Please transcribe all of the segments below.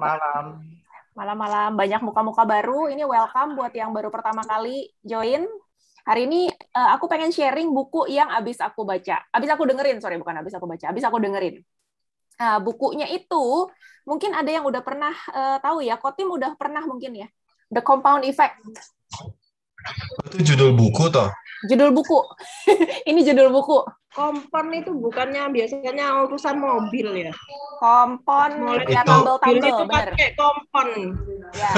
Malam-malam. Malam-malam banyak muka-muka baru. Ini welcome buat yang baru pertama kali join. Hari ini aku pengen sharing buku yang abis aku baca. Abis aku dengerin, sorry bukan abis aku baca. Abis aku dengerin. Bukunya itu mungkin ada yang udah pernah tahu ya. Kotim udah pernah mungkin ya. The Compound Effect. Itu judul buku toh? Judul buku. Ini judul buku. Kompon itu bukannya biasanya urusan mobil ya? Kompon ya tumble-tumble, itu bener. pakai kompon. Ya.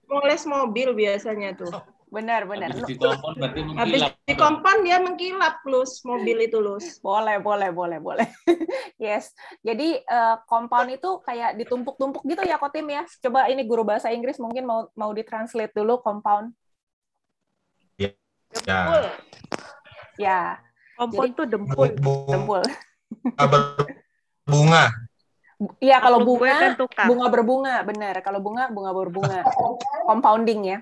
Moles mobil biasanya tuh. Benar. Habis dikompon berarti Habis mengkilap. di kompon dia mengkilap, Lus. Mobil itu, Lus. Boleh. Yes. Jadi compound itu kayak ditumpuk-tumpuk gitu ya, Kotim ya. Coba ini guru bahasa Inggris mungkin mau ditranslate dulu compound. Ya. Ya. Kompon Jadi, tuh dempul. Dempul. Bunga. Iya, kalau Kalau gue kan tukar. bunga berbunga, benar. Kalau bunga berbunga. Compounding ya.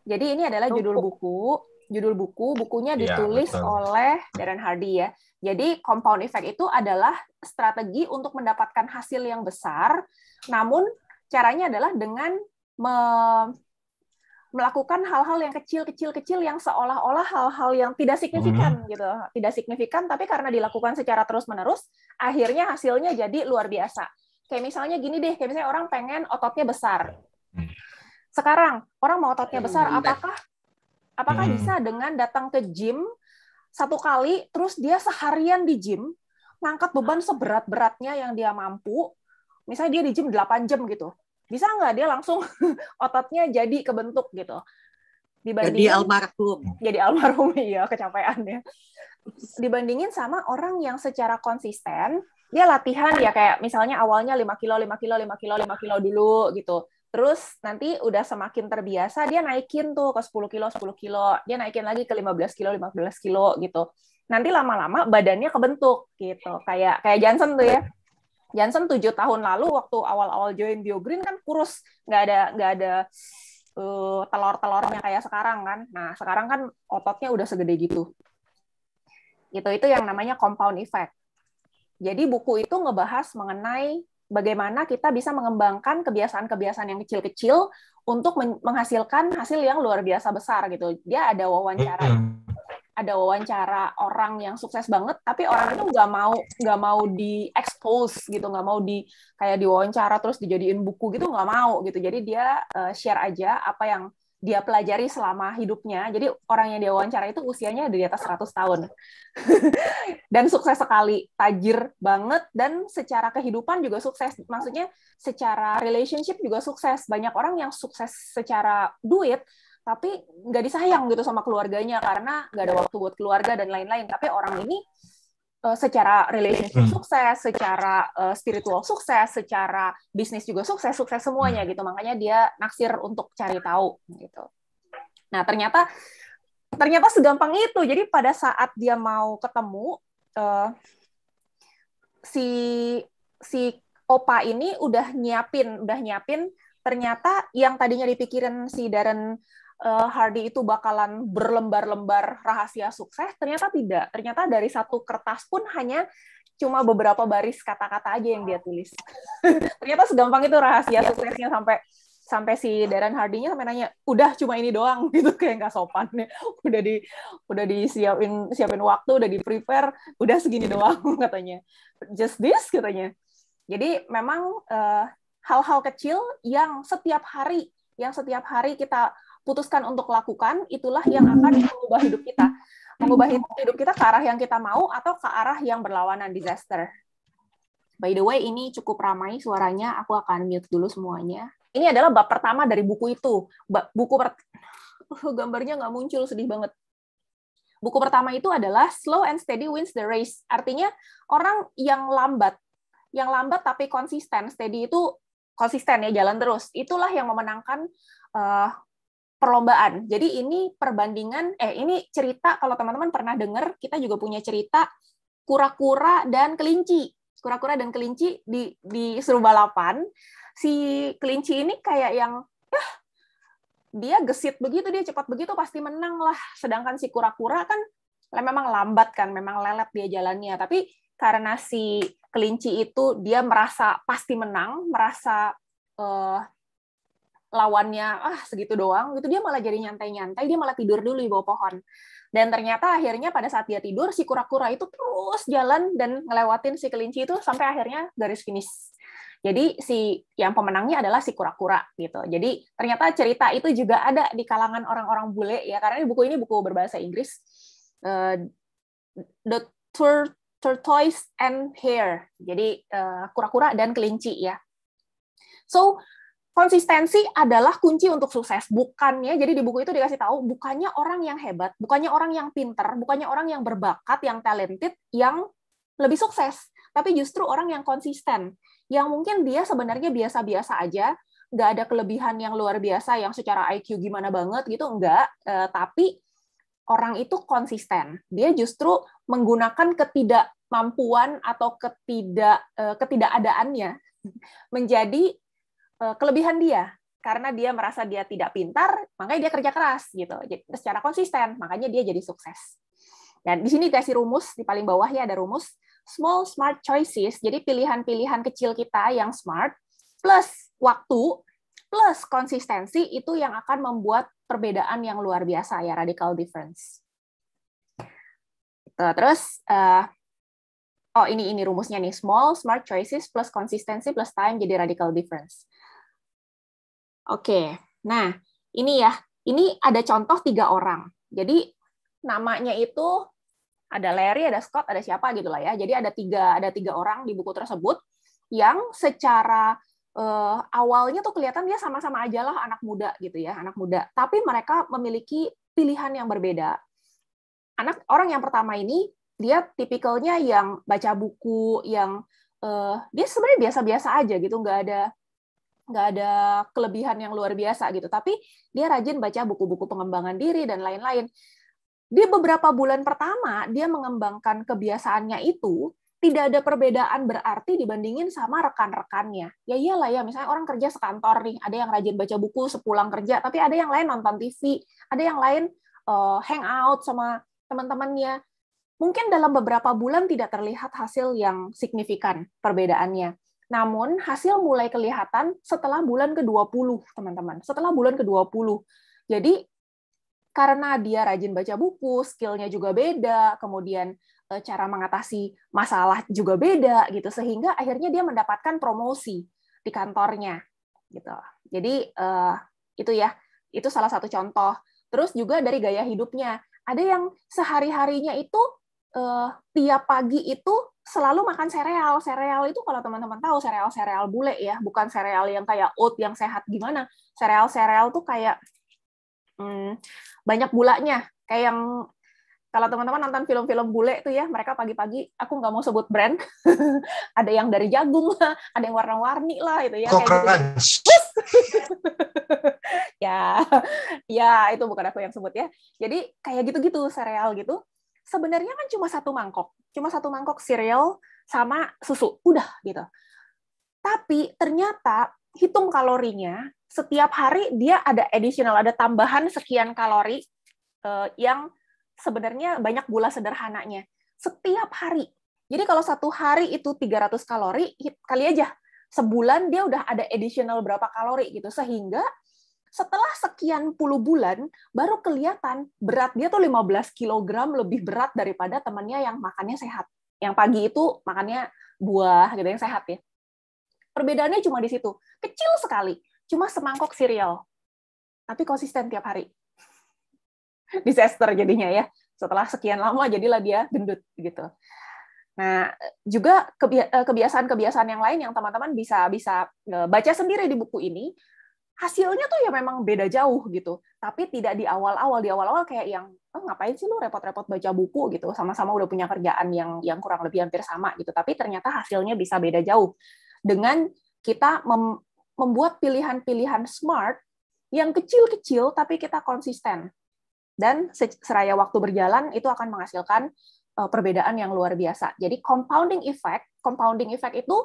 Jadi ini adalah judul buku. Bukunya ditulis oleh Darren Hardy ya. Jadi compound effect itu adalah strategi untuk mendapatkan hasil yang besar, namun caranya adalah dengan melakukan hal-hal yang kecil yang seolah-olah hal-hal yang tidak signifikan gitu. Tidak signifikan, tapi karena dilakukan secara terus-menerus, akhirnya hasilnya jadi luar biasa. Kayak misalnya gini deh, kayak misalnya orang pengen ototnya besar. Sekarang, orang mau ototnya besar, apakah bisa dengan datang ke gym satu kali, terus dia seharian di gym, ngangkat beban seberat-beratnya yang dia mampu, misalnya dia di gym 8 jam gitu. Bisa nggak dia langsung ototnya jadi kebentuk gitu? Jadi almarhum, iya, kecapean ya. Dibandingin sama orang yang secara konsisten, dia latihan ya kayak misalnya awalnya 5 kilo dulu gitu. Terus nanti udah semakin terbiasa, dia naikin tuh ke 10 kilo, dia naikin lagi ke 15 kilo gitu. Nanti lama-lama badannya kebentuk gitu. Kayak Johnson tuh ya. Johnson 7 tahun lalu waktu awal-awal join BioGreen kan kurus, nggak ada telur-telurnya kayak sekarang kan. Nah sekarang kan ototnya udah segede gitu. Itu yang namanya compound effect. Jadi buku itu ngebahas mengenai bagaimana kita bisa mengembangkan kebiasaan-kebiasaan yang kecil-kecil untuk menghasilkan hasil yang luar biasa besar gitu. Dia ada wawancara orang yang sukses banget, tapi orang itu nggak mau di expose gitu, nggak mau kayak diwawancara terus dijadiin buku gitu, nggak mau gitu. Jadi dia share aja apa yang dia pelajari selama hidupnya. Jadi orang yang dia wawancara itu usianya di atas 100 tahun. Dan sukses sekali, tajir banget, dan secara kehidupan juga sukses. Maksudnya secara relationship juga sukses. Banyak orang yang sukses secara duit, tapi nggak disayang gitu sama keluarganya karena nggak ada waktu buat keluarga dan lain-lain. Tapi orang ini secara relationship sukses, secara spiritual sukses, secara bisnis juga sukses semuanya gitu. Makanya dia naksir untuk cari tahu gitu. Nah ternyata segampang itu. Jadi pada saat dia mau ketemu si Opa ini udah nyiapin. Ternyata yang tadinya dipikirin si Darren Hardy itu bakalan berlembar-lembar rahasia sukses, ternyata tidak. Ternyata dari satu kertas pun hanya cuma beberapa baris kata-kata aja yang dia tulis. Ternyata segampang itu rahasia suksesnya sampai si Darren Hardy-nya sampai nanya, udah cuma ini doang gitu, kayak nggak sopan ya. Udah siapin waktu, udah di-prepare, udah segini doang katanya. Just this katanya. Jadi memang hal-hal kecil yang setiap hari kita putuskan untuk lakukan, itulah yang akan mengubah hidup kita. Mengubah hidup kita ke arah yang kita mau atau ke arah yang berlawanan disaster. By the way, ini cukup ramai suaranya, aku akan mute dulu semuanya. Ini adalah bab pertama dari buku itu. Gambarnya nggak muncul, sedih banget. Buku pertama itu adalah Slow and Steady Wins the Race. Artinya orang yang lambat tapi konsisten, steady itu konsisten ya, jalan terus. Itulah yang memenangkan perlombaan. Jadi ini perbandingan, ini cerita, kalau teman-teman pernah dengar, kita juga punya cerita kura-kura dan kelinci. Kura-kura dan kelinci disuruh balapan. Si kelinci ini kayak yang, dia gesit begitu, dia cepat begitu, pasti menang lah. Sedangkan si kura-kura kan memang lambat kan, memang lelet dia jalannya. Tapi karena si kelinci itu dia merasa pasti menang, merasa lawannya segitu doang, gitu dia malah jadi nyantai-nyantai, dia malah tidur dulu di bawah pohon. Dan ternyata akhirnya pada saat dia tidur, si kura-kura itu terus jalan dan ngelewatin si kelinci itu sampai akhirnya garis finish. Jadi si yang pemenangnya adalah si kura-kura gitu. Jadi ternyata cerita itu juga ada di kalangan orang-orang bule ya, karena buku ini buku berbahasa Inggris. The Tortoise and Hare. Jadi kura-kura dan kelinci ya. So konsistensi adalah kunci untuk sukses. Bukannya, jadi di buku itu dikasih tahu, bukannya orang yang hebat, bukannya orang yang pinter, bukannya orang yang berbakat, yang talented, yang lebih sukses. Tapi justru orang yang konsisten. Yang mungkin dia sebenarnya biasa-biasa aja, nggak ada kelebihan yang luar biasa, yang secara IQ gimana banget gitu, enggak. Tapi orang itu konsisten. Dia justru menggunakan ketidakmampuan atau ketidakadaannya menjadi kelebihan dia, karena dia merasa dia tidak pintar, makanya dia kerja keras gitu. Jadi secara konsisten, makanya dia jadi sukses. Dan di sini dikasih rumus, di paling bawah ya ada rumus small smart choices. Jadi pilihan-pilihan kecil kita yang smart plus waktu plus konsistensi itu yang akan membuat perbedaan yang luar biasa ya, radical difference. Terus ini rumusnya nih, small smart choices plus konsistensi plus time jadi radical difference. Oke, nah ini ya, ini ada contoh 3 orang. Jadi namanya itu ada Larry, ada Scott, ada siapa gitu lah ya. Jadi ada tiga orang di buku tersebut yang secara awalnya tuh kelihatan dia sama-sama aja lah anak muda gitu ya, anak muda. Tapi mereka memiliki pilihan yang berbeda. Orang yang pertama ini dia tipikalnya yang baca buku, yang dia sebenarnya biasa-biasa aja gitu, nggak ada kelebihan yang luar biasa gitu, tapi dia rajin baca buku-buku pengembangan diri dan lain-lain. Di beberapa bulan pertama dia mengembangkan kebiasaannya itu, tidak ada perbedaan berarti dibandingin sama rekan-rekannya. Ya iyalah ya, misalnya orang kerja sekantor nih, ada yang rajin baca buku sepulang kerja, tapi ada yang lain nonton TV, ada yang lain hangout sama teman-temannya. Mungkin dalam beberapa bulan tidak terlihat hasil yang signifikan perbedaannya. Namun, hasil mulai kelihatan setelah bulan ke-20, teman-teman. Setelah bulan ke-20. Jadi, karena dia rajin baca buku, skill-nya juga beda, kemudian cara mengatasi masalah juga beda, gitu. Sehingga akhirnya dia mendapatkan promosi di kantornya. Gitu. Jadi, itu ya, itu salah satu contoh. Terus juga dari gaya hidupnya. Ada yang sehari-harinya itu, tiap pagi itu selalu makan sereal. Sereal itu kalau teman-teman tahu, sereal bule ya, bukan sereal yang kayak oat yang sehat gimana. Sereal tuh kayak banyak gulanya. Kayak yang kalau teman-teman nonton film-film bule tuh ya, mereka pagi-pagi, aku nggak mau sebut brand, ada yang dari jagung lah, ada yang warna-warni lah, itu ya. Kayak gitu. ya itu bukan aku yang sebut ya. Jadi kayak gitu-gitu sereal gitu. Sebenarnya kan cuma satu mangkok cereal sama susu, udah gitu. Tapi ternyata hitung kalorinya, setiap hari dia ada additional, ada tambahan sekian kalori yang sebenarnya banyak gula sederhananya. Setiap hari. Jadi kalau satu hari itu 300 kalori, kali aja sebulan dia udah ada additional berapa kalori gitu. Sehingga setelah sekian puluh bulan, baru kelihatan berat dia tuh 15 kg lebih berat daripada temannya yang makannya sehat. Yang pagi itu makannya buah, gitu yang sehat ya. Perbedaannya cuma di situ. Kecil sekali. Cuma semangkok cereal. Tapi konsisten tiap hari. Disaster jadinya ya. Setelah sekian lama, jadilah dia gendut. Gitu. Nah, juga kebiasaan-kebiasaan yang lain yang teman-teman bisa baca sendiri di buku ini, hasilnya tuh ya memang beda jauh gitu, tapi tidak di awal-awal. Di awal-awal kayak yang ngapain sih lu repot-repot baca buku gitu, sama-sama udah punya kerjaan yang kurang lebih hampir sama gitu, tapi ternyata hasilnya bisa beda jauh dengan kita membuat pilihan-pilihan smart yang kecil-kecil tapi kita konsisten, dan seraya waktu berjalan itu akan menghasilkan perbedaan yang luar biasa. Jadi compounding effect itu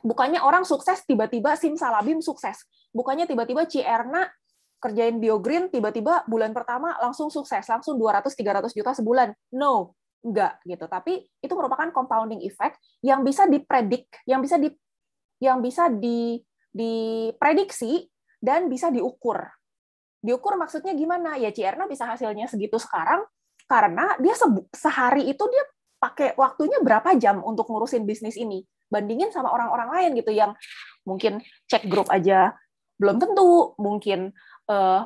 bukannya orang sukses tiba-tiba simsalabim sukses. Bukannya tiba-tiba Ci Erna kerjain BioGreen, tiba-tiba bulan pertama langsung sukses, langsung 200-300 juta sebulan. No. enggak gitu. Tapi itu merupakan compounding effect yang bisa dipredik, yang bisa diprediksi dan bisa diukur. Diukur maksudnya gimana? Ya Ci Erna bisa hasilnya segitu sekarang karena dia sehari itu dia pakai waktunya berapa jam untuk ngurusin bisnis ini. Bandingin sama orang-orang lain gitu yang mungkin cek grup aja belum tentu, mungkin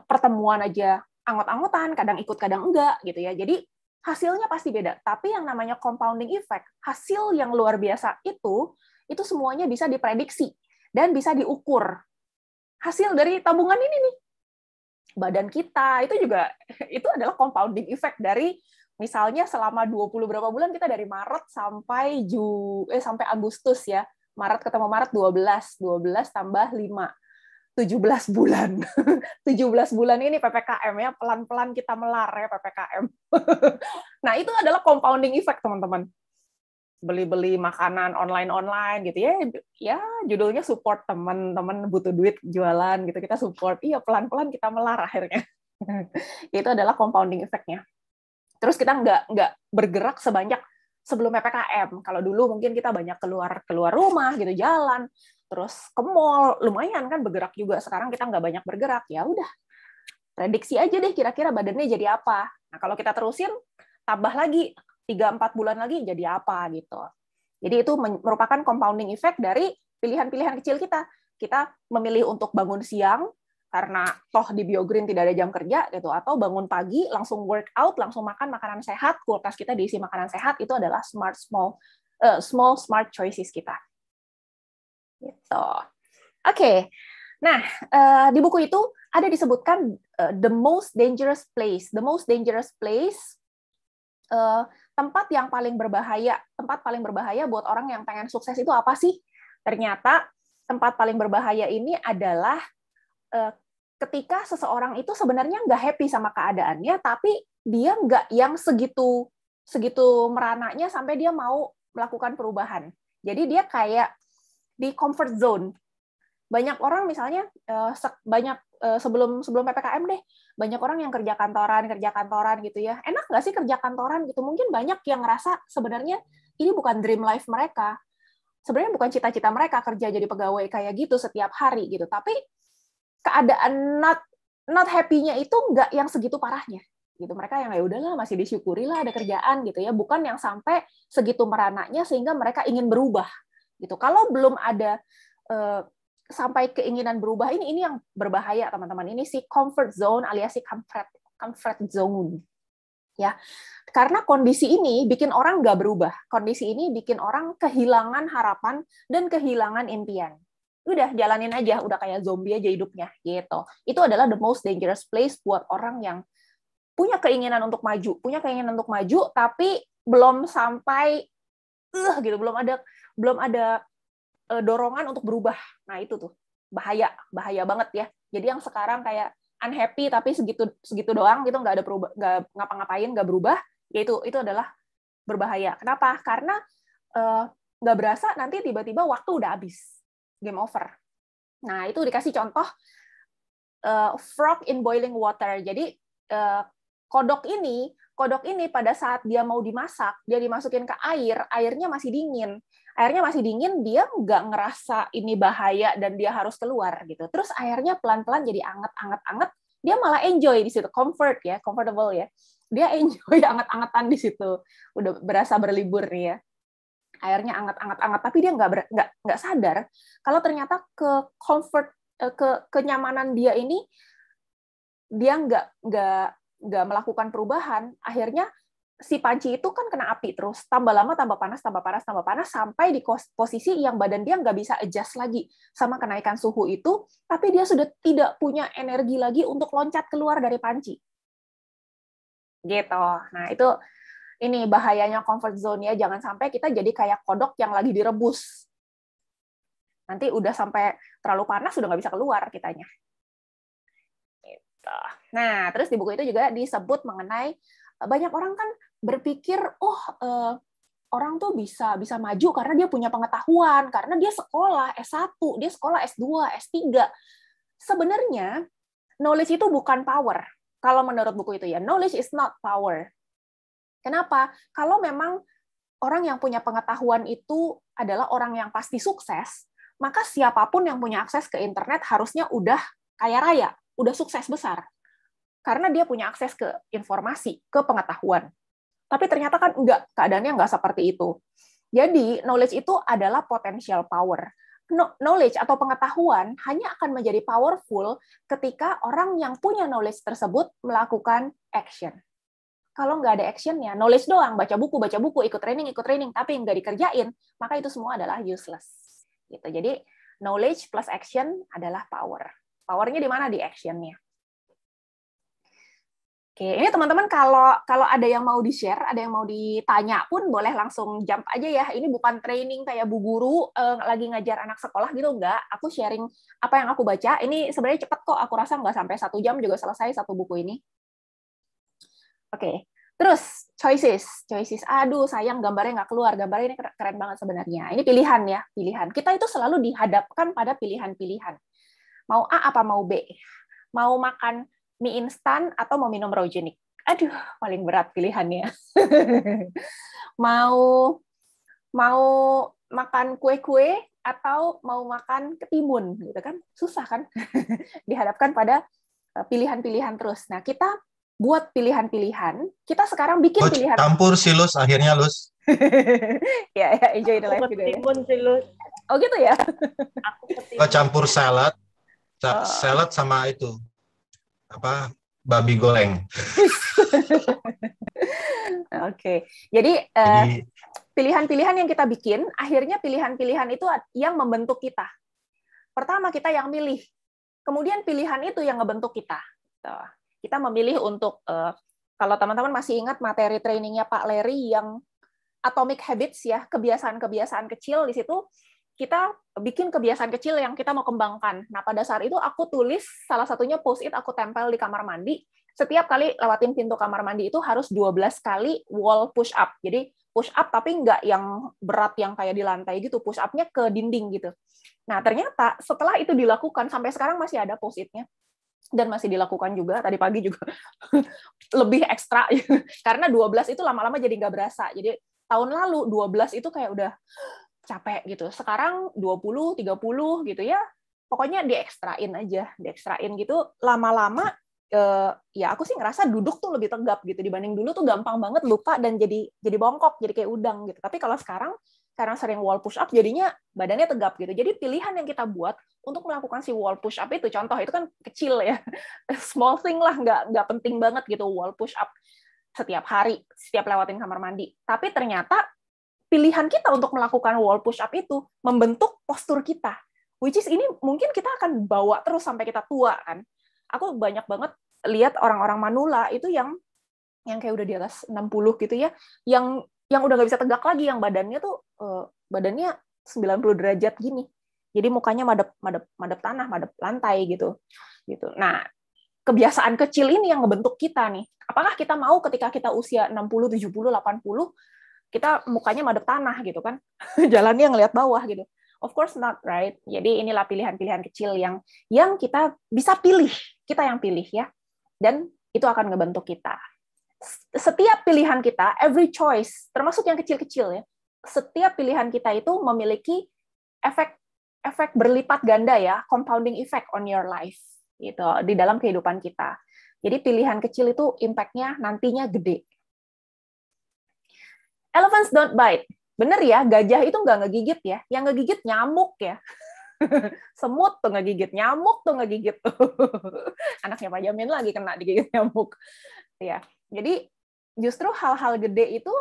pertemuan aja anggot-anggotan, kadang ikut kadang enggak gitu ya. Jadi hasilnya pasti beda. Tapi yang namanya compounding effect, hasil yang luar biasa itu semuanya bisa diprediksi dan bisa diukur. Hasil dari tabungan ini nih, badan kita itu juga itu adalah compounding effect dari misalnya selama 20 berapa bulan kita dari Maret sampai sampai Agustus ya. Maret ketemu Maret 12 tambah 5. 17 bulan. 17 bulan ini PPKM ya, pelan-pelan kita melar ya PPKM. Nah, itu adalah compounding effect, teman-teman. Beli-beli makanan online gitu ya. Ya, judulnya support teman-teman butuh duit jualan gitu, kita support. Iya, pelan-pelan kita melar akhirnya. Itu adalah compounding effect-nya. Terus kita nggak bergerak sebanyak sebelum PPKM. Kalau dulu mungkin kita banyak keluar rumah gitu, jalan, terus ke mall, lumayan kan bergerak juga. Sekarang kita nggak banyak bergerak, ya udah prediksi aja deh kira-kira badannya jadi apa. Nah kalau kita terusin, tambah lagi 3-4 bulan lagi jadi apa gitu. Jadi itu merupakan compounding effect dari pilihan-pilihan kecil kita. Kita memilih untuk bangun siang karena toh di BioGreen tidak ada jam kerja gitu, atau bangun pagi langsung workout, langsung makan makanan sehat, kulkas kita diisi makanan sehat, itu adalah small smart choices kita. Gitu. Oke. Nah, di buku itu ada disebutkan the most dangerous place. The most dangerous place, tempat paling berbahaya buat orang yang pengen sukses itu apa sih? Ternyata tempat paling berbahaya ini adalah ketika seseorang itu sebenarnya nggak happy sama keadaannya, tapi dia nggak yang segitu merananya sampai dia mau melakukan perubahan. Jadi dia kayak di comfort zone. Banyak orang misalnya sebelum PPKM deh, banyak orang yang kerja kantoran gitu ya. Enak nggak sih kerja kantoran gitu? Mungkin banyak yang ngerasa sebenarnya ini bukan dream life mereka. Sebenarnya bukan cita-cita mereka kerja jadi pegawai kayak gitu setiap hari gitu. Tapi keadaan not happy-nya itu nggak yang segitu parahnya gitu. Mereka yang ya udahlah masih disyukurilah ada kerjaan gitu ya, bukan yang sampai segitu merananya sehingga mereka ingin berubah gitu. Kalau belum ada sampai keinginan berubah, ini yang berbahaya teman-teman. Ini si comfort zone alias si comfort zone ya. Karena kondisi ini bikin orang nggak berubah. Kondisi ini bikin orang kehilangan harapan dan kehilangan impian. Udah jalanin aja, udah kayak zombie aja hidupnya gitu. Itu adalah the most dangerous place buat orang yang punya keinginan untuk maju, tapi belum sampai gitu, belum ada dorongan untuk berubah. Nah, itu tuh bahaya banget ya. Jadi yang sekarang kayak unhappy tapi segitu doang gitu, nggak ada nggak ngapa-ngapain, nggak berubah, ya itu adalah berbahaya. Kenapa? Karena nggak berasa nanti tiba-tiba waktu udah habis. Game over. Nah, itu dikasih contoh frog in boiling water. Jadi kodok ini pada saat dia mau dimasak, dia dimasukin ke airnya masih dingin. Airnya masih dingin, dia nggak ngerasa ini bahaya dan dia harus keluar gitu. Terus airnya pelan-pelan jadi anget, dia malah enjoy di situ, comfortable ya. Dia enjoy anget-angetan di situ. Udah berasa berlibur nih ya. Airnya anget, tapi dia nggak sadar kalau ternyata kenyamanan dia ini dia nggak melakukan perubahan. Akhirnya si panci itu kan kena api terus, tambah lama tambah panas sampai di posisi yang badan dia nggak bisa adjust lagi sama kenaikan suhu itu, tapi dia sudah tidak punya energi lagi untuk loncat keluar dari panci. Gitu. Nah, itu ini bahayanya comfort zone ya, jangan sampai kita jadi kayak kodok yang lagi direbus. Nanti udah sampai terlalu panas, udah nggak bisa keluar kitanya. Gitu. Nah, terus di buku itu juga disebut mengenai banyak orang kan berpikir, orang tuh bisa maju karena dia punya pengetahuan, karena dia sekolah S1, dia sekolah S2, S3. Sebenarnya knowledge itu bukan power. Kalau menurut buku itu ya, knowledge is not power. Kenapa? Kalau memang orang yang punya pengetahuan itu adalah orang yang pasti sukses, maka siapapun yang punya akses ke internet harusnya udah kaya raya, udah sukses besar. Karena dia punya akses ke informasi, ke pengetahuan. Tapi ternyata kan enggak, keadaannya enggak seperti itu. Jadi, knowledge itu adalah potential power. Knowledge atau pengetahuan hanya akan menjadi powerful ketika orang yang punya knowledge tersebut melakukan action. Kalau nggak ada actionnya, knowledge doang, baca buku, ikut training, tapi nggak dikerjain, maka itu semua adalah useless. Gitu. Jadi, knowledge plus action adalah power. Powernya di mana? Di actionnya. Oke, ini teman-teman kalau ada yang mau di-share, ada yang mau ditanya pun boleh langsung jump aja ya. Ini bukan training kayak Bu Guru lagi ngajar anak sekolah gitu, enggak. Aku sharing apa yang aku baca. Ini sebenarnya cepat kok, aku rasa nggak sampai 1 jam juga selesai satu buku ini. Oke, terus choices. Aduh, sayang gambarnya nggak keluar. Gambarnya ini keren banget sebenarnya. Ini pilihan ya, pilihan. Kita itu selalu dihadapkan pada pilihan-pilihan. Mau A apa mau B? Mau makan mie instan atau mau minum Rojenic? Aduh, paling berat pilihannya. mau makan kue-kue atau mau makan ketimun, gitu kan? Susah kan? Dihadapkan pada pilihan-pilihan terus. Nah, kita buat pilihan-pilihan. Kita sekarang bikin Coach, pilihan. campur sih, Lus. Akhirnya, Lus. ya, enjoy the life juga ya. Ketimun sih, Lus. Oh gitu ya? Aku ketimun. Campur salad. Salad sama itu. Babi goreng. Oke. Jadi pilihan-pilihan yang kita bikin, akhirnya pilihan-pilihan itu yang membentuk kita. Pertama kita yang milih, kemudian pilihan itu yang ngebentuk kita. Kita memilih untuk, kalau teman-teman masih ingat materi trainingnya Pak Larry yang Atomic Habits ya, kebiasaan-kebiasaan kecil, di situ kita bikin kebiasaan kecil yang kita mau kembangkan. Nah, pada saat itu aku tulis, salah satunya post-it aku tempel di kamar mandi. Setiap kali lewatin pintu kamar mandi itu harus 12 kali wall push up. Jadi push up tapi nggak yang berat yang kayak di lantai gitu, push up-nya ke dinding gitu. Nah, ternyata setelah itu dilakukan, sampai sekarang masih ada post-it-nya. Dan masih dilakukan juga, tadi pagi juga lebih ekstra. Karena 12 itu lama-lama jadi nggak berasa. Jadi tahun lalu 12 itu kayak udah capek gitu. Sekarang 20, 30 gitu ya. Pokoknya diekstrain aja, diekstrain gitu. Lama-lama ya aku sih ngerasa duduk tuh lebih tegap gitu dibanding dulu tuh gampang banget lupa dan jadi bongkok, jadi kayak udang gitu. Tapi kalau sekarang karena sering wall push up jadinya badannya tegap gitu. Jadi pilihan yang kita buat untuk melakukan si wall push up itu, contoh itu kan kecil ya. Small thing lah, nggak penting banget gitu wall push up setiap hari, setiap lewatin kamar mandi. Tapi ternyata pilihan kita untuk melakukan wall push up itu membentuk postur kita. Which is ini mungkin kita akan bawa terus sampai kita tua kan. Aku banyak banget lihat orang-orang manula itu yang kayak udah di atas 60 gitu ya, yang udah nggak bisa tegak lagi, yang badannya tuh badannya 90 derajat gini. Jadi mukanya madep tanah, madep lantai gitu. Nah, kebiasaan kecil ini yang ngebentuk kita nih. Apakah kita mau ketika kita usia 60, 70, 80 kita mukanya madep tanah gitu kan, jalannya ngelihat bawah gitu. Of course not, right? Jadi inilah pilihan-pilihan kecil yang kita bisa pilih, kita yang pilih ya, dan itu akan ngebentuk kita. Setiap pilihan kita, every choice, termasuk yang kecil-kecil ya, setiap pilihan kita itu memiliki efek berlipat ganda ya, compounding effect on your life gitu di dalam kehidupan kita. Jadi pilihan kecil itu impact-nya nantinya gede. Elephants don't bite. Bener ya, gajah itu nggak ngegigit ya. Yang ngegigit nyamuk ya. Semut tuh ngegigit, nyamuk tuh ngegigit. Anaknya Pak Jamin lagi kena digigit nyamuk. Ya, jadi justru hal-hal gede itu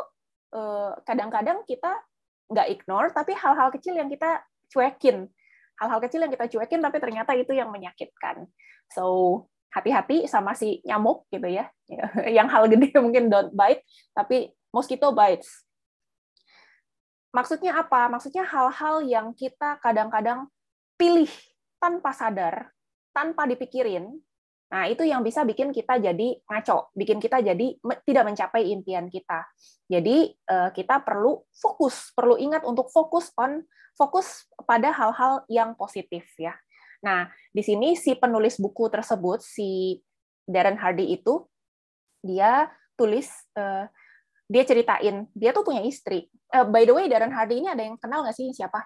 kadang-kadang kita nggak ignore, tapi hal-hal kecil yang kita cuekin. Hal-hal kecil yang kita cuekin, tapi ternyata itu yang menyakitkan. So, hati-hati sama si nyamuk gitu ya. Yang hal gede mungkin don't bite, tapi mosquito bites. Maksudnya apa? Maksudnya hal-hal yang kita kadang-kadang pilih tanpa sadar, tanpa dipikirin. Nah, itu yang bisa bikin kita jadi ngaco, bikin kita jadi tidak mencapai impian kita. Jadi, kita perlu ingat untuk fokus pada hal-hal yang positif ya. Nah, di sini si penulis buku tersebut, si Darren Hardy itu, dia tulis dia ceritain, dia tuh punya istri. By the way, Darren Hardy ini ada yang kenal nggak sih siapa?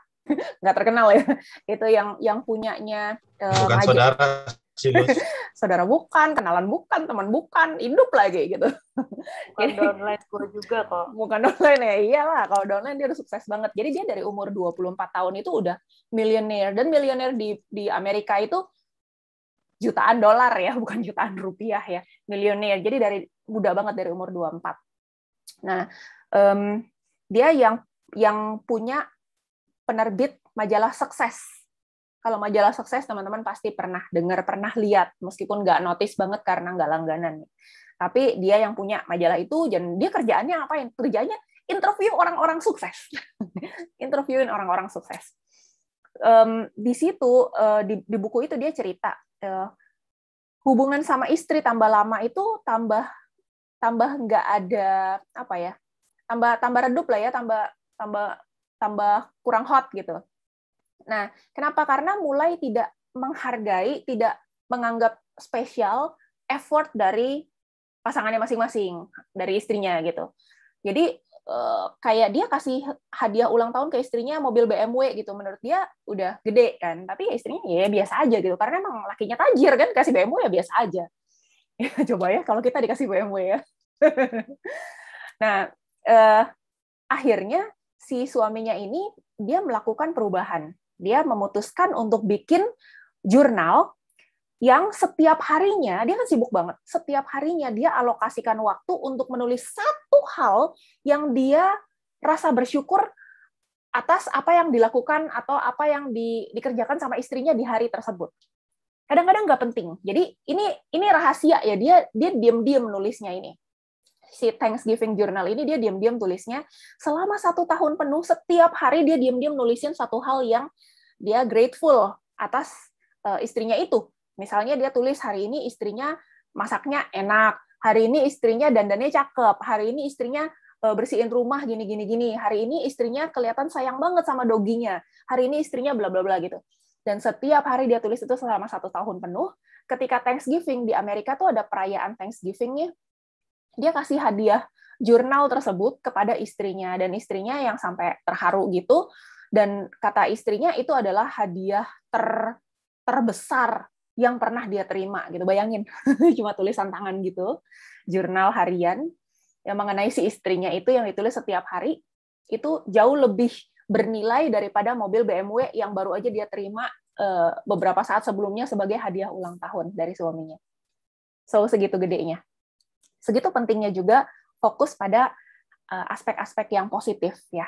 Nggak terkenal ya. Itu yang punyanya. Bukan saudara sih, Lus. Saudara bukan, kenalan bukan, teman bukan, hidup lagi gitu. Bukan downline gue juga kok. Bukan downline ya, iyalah. Kalau downline dia udah sukses banget. Jadi dia dari umur 24 tahun itu udah miliuner. Dan miliuner di Amerika itu jutaan dolar ya, bukan jutaan rupiah ya. Miliuner. Jadi dari muda banget, dari umur 24. Nah, dia yang punya penerbit majalah sukses. Kalau majalah sukses, teman-teman pasti pernah dengar, pernah lihat, meskipun nggak notice banget karena nggak langganan. Tapi dia yang punya majalah itu, dan dia kerjaannya apain? Kerjaannya interview orang-orang sukses. Interviewin orang-orang sukses. Di situ, di buku itu dia cerita, hubungan sama istri tambah lama itu tambah nggak ada apa ya, tambah redup lah ya, tambah kurang hot gitu. Nah, kenapa? Karena mulai tidak menghargai, tidak menganggap spesial effort dari pasangannya masing-masing, dari istrinya gitu. Jadi kayak dia kasih hadiah ulang tahun ke istrinya mobil BMW gitu, menurut dia udah gede kan, tapi istrinya ya biasa aja gitu, karena emang lakinya tajir kan, kasih BMW ya biasa aja. Coba ya kalau kita dikasih BMW ya. Nah, akhirnya si suaminya ini dia melakukan perubahan. Dia memutuskan untuk bikin jurnal yang setiap harinya, dia kan sibuk banget, setiap harinya dia alokasikan waktu untuk menulis satu hal yang dia rasa bersyukur atas apa yang dilakukan atau apa yang dikerjakan sama istrinya di hari tersebut. Kadang-kadang nggak penting. Jadi ini rahasia ya, dia diam-diam nulisnya ini. Si Thanksgiving Journal ini dia diam-diam tulisnya selama 1 tahun penuh, setiap hari dia diam-diam nulisin satu hal yang dia grateful atas istrinya itu. Misalnya dia tulis hari ini istrinya masaknya enak, hari ini istrinya dandannya cakep, hari ini istrinya bersihin rumah gini, hari ini istrinya kelihatan sayang banget sama doginya, hari ini istrinya bla bla bla gitu. Dan setiap hari dia tulis itu selama 1 tahun penuh. Ketika Thanksgiving di Amerika tuh ada perayaan Thanksgiving-nya, dia kasih hadiah jurnal tersebut kepada istrinya, dan istrinya yang sampai terharu gitu, dan kata istrinya itu adalah hadiah terbesar yang pernah dia terima gitu. Bayangin, cuma tulisan tangan gitu, jurnal harian yang mengenai si istrinya itu yang ditulis setiap hari, itu jauh lebih bernilai daripada mobil BMW yang baru aja dia terima beberapa saat sebelumnya sebagai hadiah ulang tahun dari suaminya. So, segitu gedenya. Segitu pentingnya juga fokus pada aspek-aspek yang positif ya.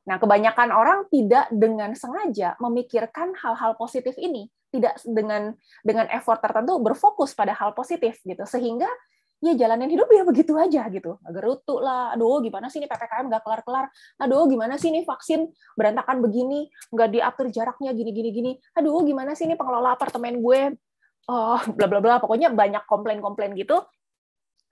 Nah, kebanyakan orang tidak dengan sengaja memikirkan hal-hal positif ini, tidak dengan effort tertentu berfokus pada hal positif gitu, sehingga ya jalanin hidup ya begitu aja gitu. Gerutu lah, aduh gimana sih ini PPKM nggak kelar-kelar, aduh gimana sih ini vaksin berantakan begini, nggak diatur jaraknya gini, aduh gimana sih ini pengelola apartemen gue, bla bla bla, pokoknya banyak komplain-komplain gitu.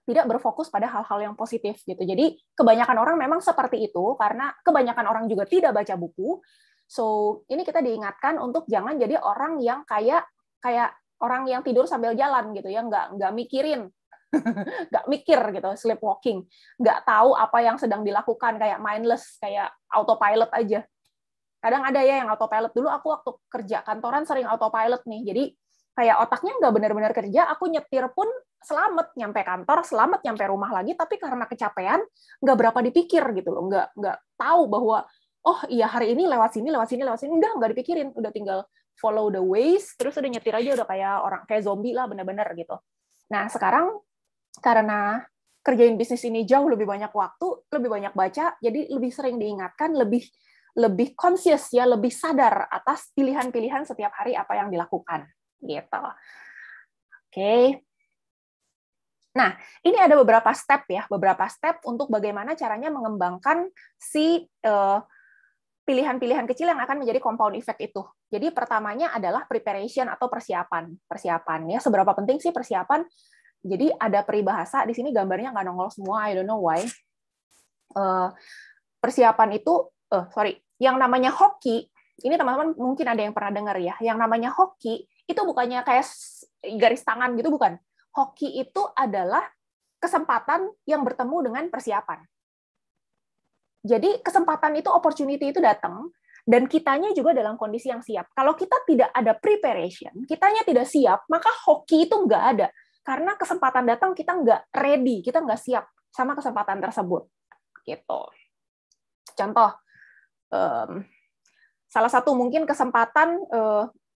Tidak berfokus pada hal-hal yang positif gitu. Jadi kebanyakan orang memang seperti itu karena kebanyakan orang juga tidak baca buku. So ini kita diingatkan untuk jangan jadi orang yang kayak orang yang tidur sambil jalan gitu ya, nggak mikirin, nggak mikir gitu, sleepwalking, nggak tahu apa yang sedang dilakukan, kayak mindless, kayak autopilot aja. Kadang ada ya yang autopilot. Dulu aku waktu kerja kantoran sering autopilot nih. Jadi kayak otaknya nggak benar-benar kerja, aku nyetir pun selamat nyampe kantor, selamat nyampe rumah lagi, tapi karena kecapean, nggak berapa dipikir gitu loh, nggak tahu bahwa, oh iya hari ini lewat sini, nggak dipikirin, udah tinggal follow the ways, terus udah nyetir aja, udah kayak zombie lah, benar-benar gitu. Nah sekarang, karena kerjain bisnis ini jauh lebih banyak waktu, lebih banyak baca, jadi lebih sering diingatkan, lebih conscious ya, lebih sadar atas pilihan-pilihan setiap hari apa yang dilakukan. Gitu. Oke. Nah, ini ada beberapa step untuk bagaimana caranya mengembangkan si pilihan-pilihan kecil yang akan menjadi compound effect itu. Jadi pertamanya adalah preparation atau persiapan. Persiapan ya, seberapa penting sih persiapan? Jadi ada peribahasa di sini, gambarnya nggak nongol semua, I don't know why. Persiapan itu, yang namanya hoki, ini teman-teman mungkin ada yang pernah dengar ya, yang namanya hoki itu bukannya kayak garis tangan gitu, bukan. Hoki itu adalah kesempatan yang bertemu dengan persiapan. Jadi kesempatan itu, opportunity itu datang, dan kitanya juga dalam kondisi yang siap. Kalau kita tidak ada preparation, kitanya tidak siap, maka hoki itu nggak ada. Karena kesempatan datang, kita nggak ready, kita nggak siap sama kesempatan tersebut. Gitu. Contoh, salah satu mungkin kesempatan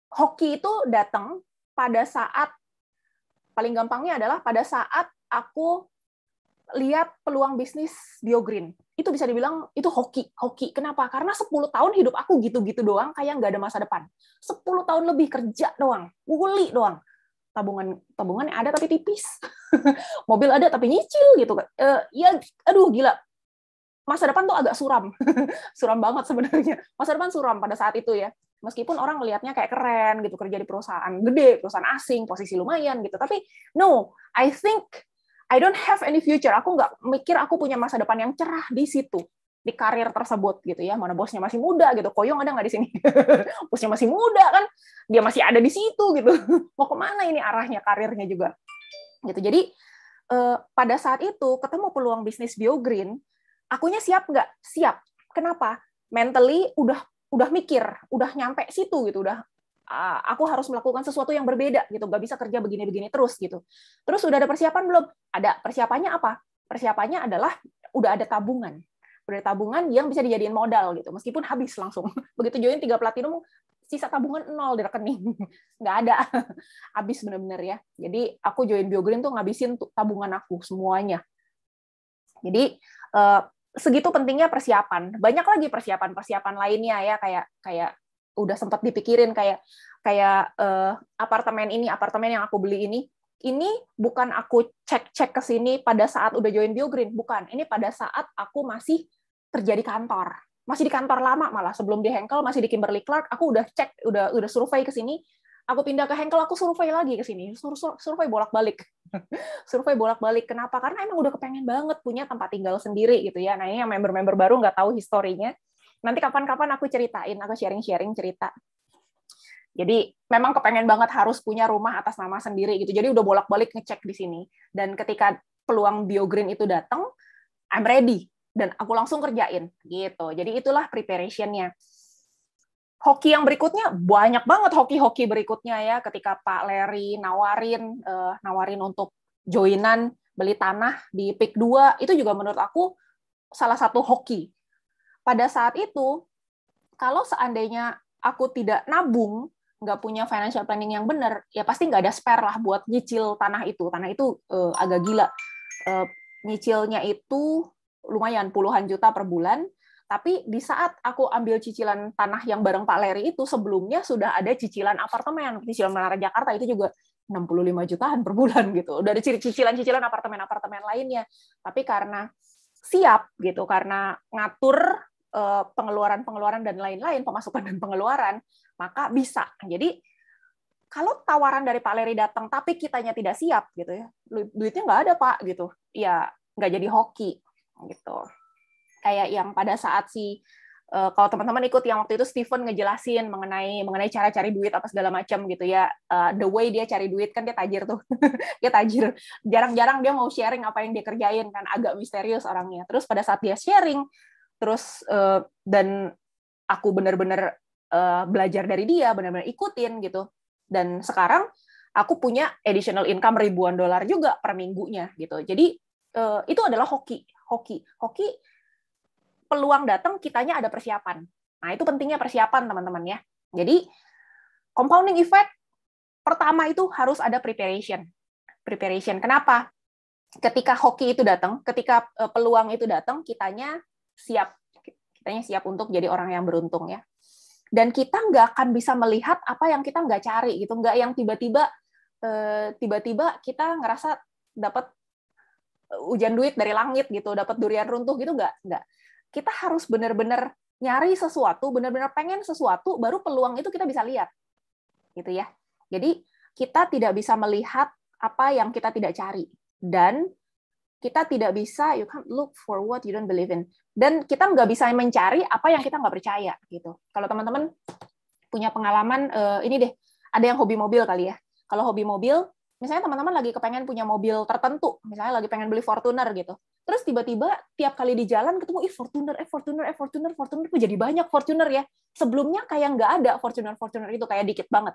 hoki itu datang pada saat, paling gampangnya adalah pada saat aku lihat peluang bisnis BioGreen. Itu bisa dibilang itu hoki. Kenapa? Karena 10 tahun hidup aku gitu-gitu doang, kayak nggak ada masa depan. 10 tahun lebih kerja doang, uli doang. Tabungan ada tapi tipis. Mobil ada tapi nyicil gitu. Ya, aduh gila. Masa depan tuh agak suram. Suram banget sebenarnya. Masa depan suram pada saat itu ya. Meskipun orang melihatnya kayak keren gitu, kerja di perusahaan gede, perusahaan asing, posisi lumayan gitu. Tapi no, I think I don't have any future. Aku nggak mikir aku punya masa depan yang cerah di situ, di karir tersebut gitu ya. Mana bosnya masih muda gitu. Koyong ada nggak di sini? Bosnya masih muda kan, dia masih ada di situ gitu. Mau kemana ini arahnya karirnya juga? Gitu. Jadi pada saat itu ketemu peluang bisnis BioGreen, akunya siap nggak? Siap. Kenapa? Mentally udah mikir, udah nyampe situ gitu, udah aku harus melakukan sesuatu yang berbeda gitu, nggak bisa kerja begini-begini terus gitu. Terus udah ada persiapan belum? Ada. Persiapannya apa? Persiapannya adalah udah ada tabungan. Udah ada tabungan yang bisa dijadiin modal gitu, meskipun habis langsung. Begitu join 3 platinum, sisa tabungan 0 di rekening. Nggak ada. Habis bener-bener ya. Jadi aku join BioGreen tuh ngabisin tabungan aku semuanya. Jadi segitu pentingnya persiapan. Banyak lagi persiapan lainnya ya, kayak udah sempat dipikirin kayak apartemen yang aku beli ini bukan aku cek ke sini pada saat udah join BioGreen, bukan. Ini pada saat aku masih kerja di kantor. Masih di kantor lama malah, sebelum di Henkel masih di Kimberly Clark, aku udah cek, udah survei ke sini. Aku pindah ke Henkel, aku survei lagi ke sini. Survei bolak-balik. Survei bolak-balik. Kenapa? Karena emang udah kepengen banget punya tempat tinggal sendiri gitu ya. Nah, ini yang member-member baru nggak tahu historinya. Nanti kapan-kapan aku ceritain, aku sharing-sharing cerita. Jadi memang kepengen banget harus punya rumah atas nama sendiri gitu. Jadi udah bolak-balik ngecek di sini. Dan ketika peluang BioGreen itu datang, I'm ready dan aku langsung kerjain gitu. Jadi itulah preparation-nya. Hoki yang berikutnya banyak banget, hoki berikutnya ya. Ketika Pak Larry nawarin untuk joinan beli tanah di PIK 2, itu juga menurut aku salah satu hoki. Pada saat itu, kalau seandainya aku tidak nabung, nggak punya financial planning yang benar, ya pasti nggak ada spare lah buat nyicil tanah itu. Tanah itu agak gila. Nyicilnya itu lumayan, puluhan juta per bulan. Tapi di saat aku ambil cicilan tanah yang bareng Pak Larry itu, sebelumnya sudah ada cicilan apartemen. Cicilan Menara Jakarta itu juga 65 jutaan per bulan gitu. Udah ada cicilan apartemen lainnya. Tapi karena siap gitu, karena ngatur pengeluaran dan lain-lain, pemasukan dan pengeluaran, maka bisa. Jadi kalau tawaran dari Pak Larry datang tapi kitanya tidak siap gitu ya, duitnya nggak ada Pak gitu, ya nggak jadi hoki gitu. Kayak yang pada saat kalau teman-teman ikut yang waktu itu Stephen ngejelasin mengenai cara cari duit apa segala macam gitu ya, the way dia cari duit, kan dia tajir tuh. Dia tajir, jarang-jarang dia mau sharing apa yang dia kerjain, kan agak misterius orangnya. Terus pada saat dia sharing dan aku benar-benar belajar dari dia, benar-benar ikutin gitu. Dan sekarang aku punya additional income ribuan dolar juga per minggunya gitu. Jadi itu adalah hoki. Peluang datang, kitanya ada persiapan. Nah, itu pentingnya persiapan, teman-teman ya. Jadi compounding effect pertama itu harus ada preparation. Kenapa? Ketika hoki itu datang, ketika peluang itu datang, kitanya siap untuk jadi orang yang beruntung ya. Dan kita nggak akan bisa melihat apa yang kita nggak cari gitu, nggak yang tiba-tiba kita ngerasa dapat hujan duit dari langit gitu, dapat durian runtuh gitu, nggak. Kita harus benar-benar nyari sesuatu, benar-benar pengen sesuatu, baru peluang itu kita bisa lihat gitu ya. Jadi kita tidak bisa melihat apa yang kita tidak cari, dan kita tidak bisa, you can't look for what you don't believe in. Dan kita nggak bisa mencari apa yang kita nggak percaya gitu. Kalau teman-teman punya pengalaman, ini deh, ada yang hobi mobil kali ya. Kalau hobi mobil, misalnya teman-teman lagi kepengen punya mobil tertentu, misalnya lagi pengen beli Fortuner gitu. Terus tiba-tiba tiap kali di jalan ketemu Fortuner, kok jadi banyak Fortuner ya. Sebelumnya kayak nggak ada Fortuner itu, kayak dikit banget.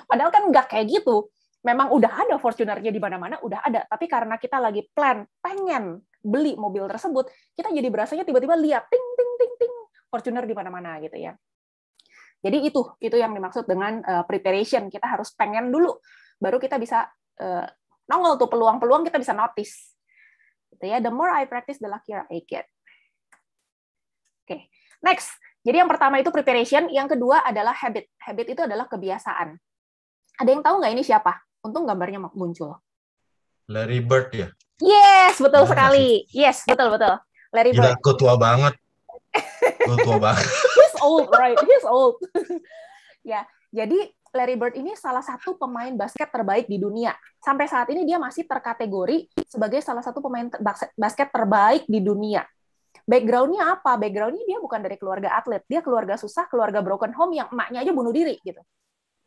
Padahal kan nggak kayak gitu. Memang udah ada Fortuner-nya di mana-mana, udah ada. Tapi karena kita lagi plan, pengen beli mobil tersebut, kita jadi berasanya tiba-tiba lihat ting ting ting ting Fortuner di mana-mana gitu ya. Jadi itu yang dimaksud dengan preparation. Kita harus pengen dulu, baru kita bisa nongol tuh peluang-peluang, kita bisa notice. Gitu ya. The more I practice, the luckier I get. Oke, next. Jadi yang pertama itu preparation, yang kedua adalah habit. Habit itu adalah kebiasaan. Ada yang tahu nggak ini siapa? Untung gambarnya muncul. Larry Bird ya? Yes, betul Benar sekali. Yes, betul. Larry Gila, Bird. gue tua banget. He's old, right? He's old. Ya, jadi Larry Bird ini salah satu pemain basket terbaik di dunia. Sampai saat ini dia masih terkategori sebagai salah satu pemain basket terbaik di dunia. Background-nya apa? Background-nya dia bukan dari keluarga atlet. Dia keluarga susah, keluarga broken home yang emaknya aja bunuh diri gitu.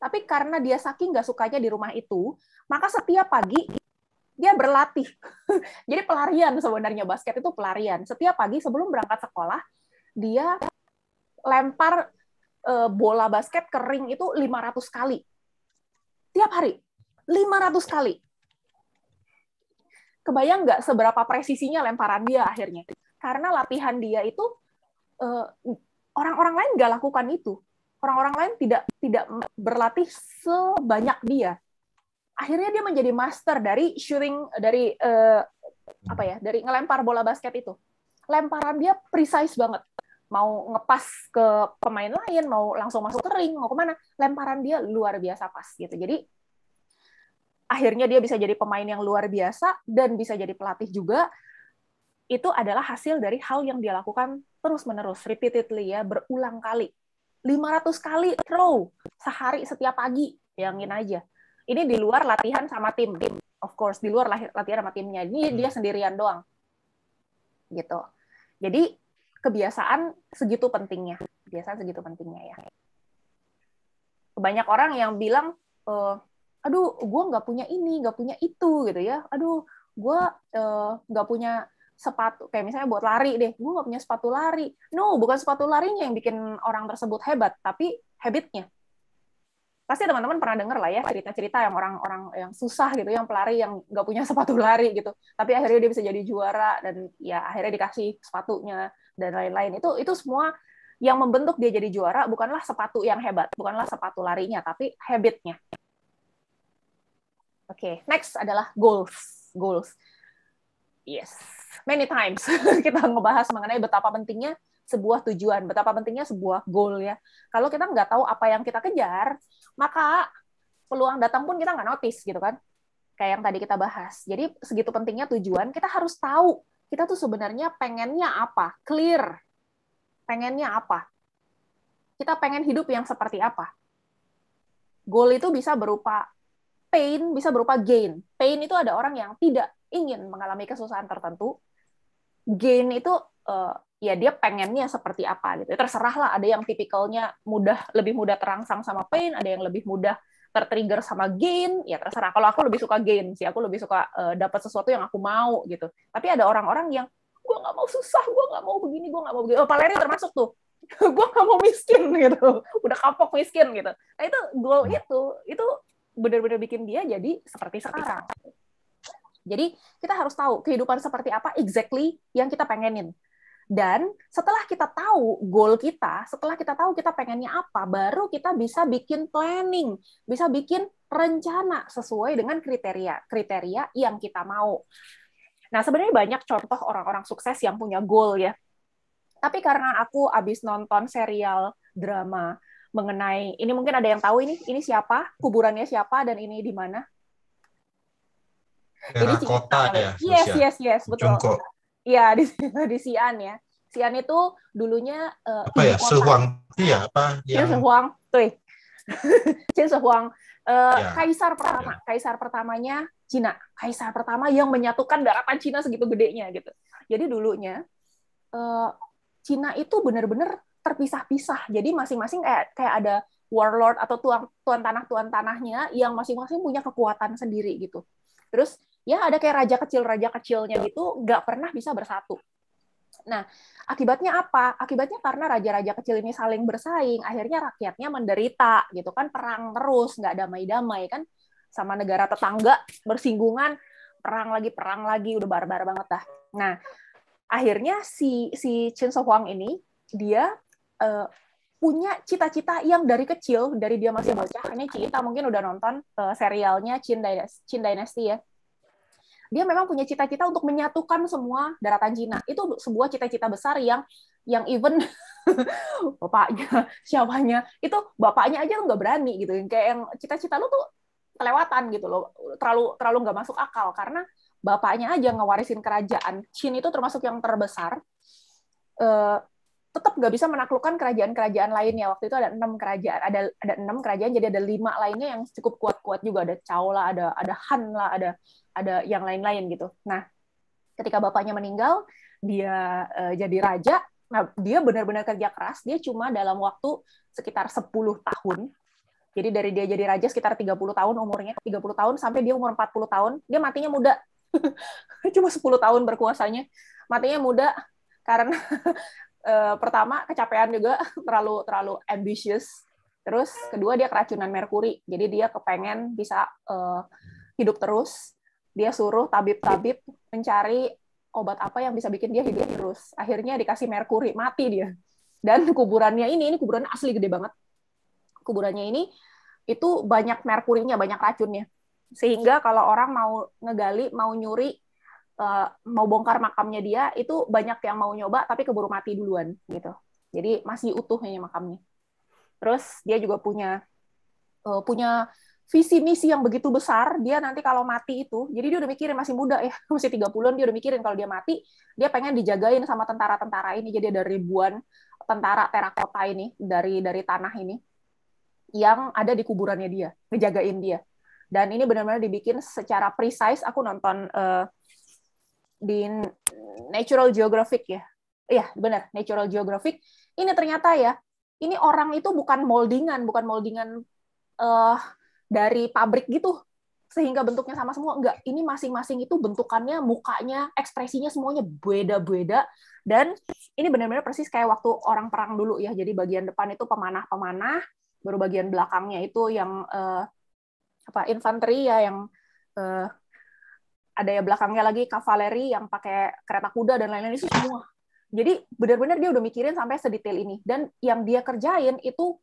Tapi karena dia saking nggak sukanya di rumah itu, maka setiap pagi dia berlatih. Jadi pelarian sebenarnya, basket itu pelarian. Setiap pagi sebelum berangkat sekolah, dia lempar bola basket ke ring itu 500 kali. Tiap hari. 500 kali. Kebayang nggak seberapa presisinya lemparan dia akhirnya? Karena latihan dia itu orang-orang lain nggak lakukan itu. Orang-orang lain tidak berlatih sebanyak dia. Akhirnya dia menjadi master dari shooting, dari dari ngelempar bola basket itu. Lemparan dia precise banget. Mau ngepas ke pemain lain, mau langsung masuk ke ring, mau kemana, lemparan dia luar biasa pas gitu. Jadi akhirnya dia bisa jadi pemain yang luar biasa dan bisa jadi pelatih juga. Itu adalah hasil dari hal yang dia lakukan terus-menerus, repeatedly ya, berulang kali. 500 kali throw sehari setiap pagi, bayangin aja. Ini di luar latihan sama tim, of course, di luar latihan sama timnya. Ini dia sendirian doang. Gitu. Jadi kebiasaan segitu pentingnya. Kebiasaan segitu pentingnya ya. Banyak orang yang bilang, aduh, gue nggak punya ini, nggak punya itu, gitu ya. Aduh, gue nggak punya sepatu, kayak misalnya buat lari deh, gue nggak punya sepatu lari. No, bukan sepatu larinya yang bikin orang tersebut hebat, tapi habitnya. Pasti teman-teman pernah dengar lah ya cerita-cerita yang orang-orang yang susah gitu, yang pelari yang nggak punya sepatu lari gitu, tapi akhirnya dia bisa jadi juara dan ya akhirnya dikasih sepatunya dan lain-lain. Itu semua yang membentuk dia jadi juara bukanlah sepatu yang hebat, bukanlah sepatu larinya, tapi habitnya. Oke, next adalah goals. Yes, many times kita ngebahas mengenai betapa pentingnya sebuah tujuan, betapa pentingnya sebuah goal ya. Kalau kita nggak tahu apa yang kita kejar, maka peluang datang pun kita nggak notice gitu kan. Kayak yang tadi kita bahas. Jadi segitu pentingnya tujuan, kita harus tahu kita tuh sebenarnya pengennya apa, clear. Pengennya apa? Kita pengen hidup yang seperti apa? Goal itu bisa berupa pain, bisa berupa gain. Pain itu ada orang yang tidak ingin mengalami kesusahan tertentu. Gain itu ya dia pengennya seperti apa gitu. Terserah lah, ada yang tipikalnya lebih mudah terangsang sama pain, ada yang lebih mudah tertrigger sama gain, ya terserah. Kalau aku lebih suka gain sih, aku lebih suka dapat sesuatu yang aku mau gitu. Tapi ada orang-orang yang gue nggak mau susah, gue nggak mau begini, gue nggak mau begini. Oh, Valeri termasuk tuh. Gue nggak mau miskin gitu, udah kapok miskin gitu. Nah itu goal itu benar-benar bikin dia jadi seperti sekarang. Jadi kita harus tahu kehidupan seperti apa exactly yang kita pengenin. Dan setelah kita tahu goal kita, setelah kita tahu kita pengennya apa, baru kita bisa bikin planning, bisa bikin rencana sesuai dengan kriteria yang kita mau. Nah, sebenarnya banyak contoh orang-orang sukses yang punya goal ya. Tapi karena aku abis nonton serial drama mengenai, ini mungkin ada yang tahu ini siapa, kuburannya siapa, dan ini di mana? Terakota ya. Yes, betul. Iya, di Xi'an ya. Xi'an itu dulunya apa ya? Sehuang itu ya apa yang Sehuang, tuh. Sehuang kaisar pertama, kaisar pertamanya Cina. Kaisar pertama yang menyatukan daratan Cina segitu gedenya gitu. Jadi dulunya Cina itu benar-benar terpisah-pisah. Jadi masing-masing kayak ada warlord atau tuan tanahnya yang masing-masing punya kekuatan sendiri gitu. Terus ya ada kayak raja kecilnya gitu, nggak pernah bisa bersatu. Nah, akibatnya apa? Akibatnya karena raja-raja kecil ini saling bersaing, akhirnya rakyatnya menderita gitu kan, perang terus, nggak damai-damai kan, sama negara tetangga bersinggungan, perang lagi, udah barbar banget dah. Nah, akhirnya si Qin Shi Huang ini dia punya cita-cita yang dari kecil, dari dia masih bocah. Ini Cita mungkin udah nonton serialnya Qin Dynasty ya. Dia memang punya cita-cita untuk menyatukan semua daratan Cina. Itu sebuah cita-cita besar yang even bapaknya, siapanya, itu bapaknya aja nggak berani gitu. Kayak yang cita-cita lu tuh kelewatan gitu loh, terlalu nggak masuk akal karena bapaknya aja ngewarisin kerajaan. Qin itu termasuk yang terbesar. Tetap nggak bisa menaklukkan kerajaan-kerajaan lainnya. Waktu itu ada 6 kerajaan, ada 6 kerajaan, jadi ada 5 lainnya yang cukup kuat-kuat juga. Ada Chao lah, ada Han lah, ada yang lain-lain gitu. Nah, ketika bapaknya meninggal, dia jadi raja. Nah, dia benar-benar kerja keras. Dia cuma dalam waktu sekitar 10 tahun. Jadi dari dia jadi raja sekitar 30 tahun umurnya, 30 tahun sampai dia umur 40 tahun, dia matinya muda. Cuma 10 tahun berkuasanya. Matinya muda karena pertama kecapean juga, terlalu ambisius. Terus kedua dia keracunan merkuri. Jadi dia kepengen bisa hidup terus. Dia suruh tabib-tabib mencari obat apa yang bisa bikin dia hidup terus. Akhirnya dikasih merkuri, mati dia. Dan kuburannya ini kuburannya asli gede banget. Kuburannya ini itu banyak merkurinya, banyak racunnya. Sehingga kalau orang mau ngegali, mau nyuri, mau bongkar makamnya dia, itu banyak yang mau nyoba tapi keburu mati duluan gitu. Jadi masih utuh ini makamnya. Terus dia juga punya visi misi yang begitu besar. Dia nanti kalau mati itu, jadi dia udah mikirin, masih muda ya, masih 30-an, dia udah mikirin kalau dia mati, dia pengen dijagain sama tentara-tentara ini. Jadi ada ribuan tentara terakota ini dari tanah ini yang ada di kuburannya dia, ngejagain dia. Dan ini benar-benar dibikin secara precise. Aku nonton di Natural Geographic ya. Iya, benar, Natural Geographic. Ini ternyata ya, ini orang itu bukan moldingan dari pabrik gitu, sehingga bentuknya sama semua. Enggak, ini masing-masing itu bentukannya, mukanya, ekspresinya semuanya beda-beda. Dan ini benar-benar persis kayak waktu orang perang dulu ya. Jadi bagian depan itu pemanah-pemanah, baru bagian belakangnya itu yang infanteri ya, yang ada ya belakangnya lagi kavaleri yang pakai kereta kuda dan lain-lain, itu semua. Jadi benar-benar dia udah mikirin sampai sedetail ini. Dan yang dia kerjain itu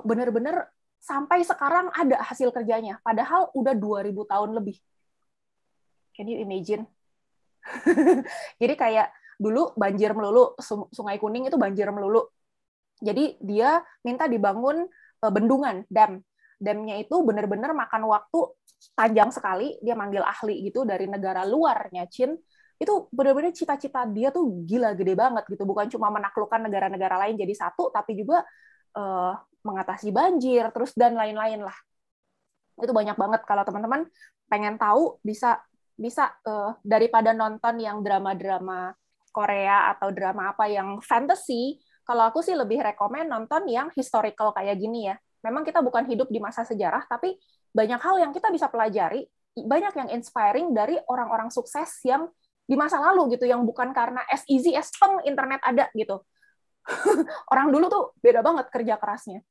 benar-benar sampai sekarang ada hasil kerjanya. Padahal udah 2000 tahun lebih. Can you imagine? Jadi kayak dulu banjir melulu, Sungai Kuning itu banjir melulu. Jadi dia minta dibangun bendungan, dam. Damnya itu benar-benar makan waktu panjang sekali. Dia manggil ahli gitu dari negara luarnya, Qin. Itu benar-benar cita-cita dia tuh gila gede banget gitu. Bukan cuma menaklukkan negara-negara lain jadi satu, tapi juga mengatasi banjir, terus dan lain-lain lah. Itu banyak banget. Kalau teman-teman pengen tahu, bisa daripada nonton yang drama-drama Korea atau drama apa yang fantasy, kalau aku sih lebih rekomen nonton yang historical kayak gini ya. Memang kita bukan hidup di masa sejarah, tapi banyak hal yang kita bisa pelajari, banyak yang inspiring dari orang-orang sukses yang di masa lalu gitu, yang bukan karena as easy as internet ada gitu. Orang dulu tuh beda banget kerja kerasnya.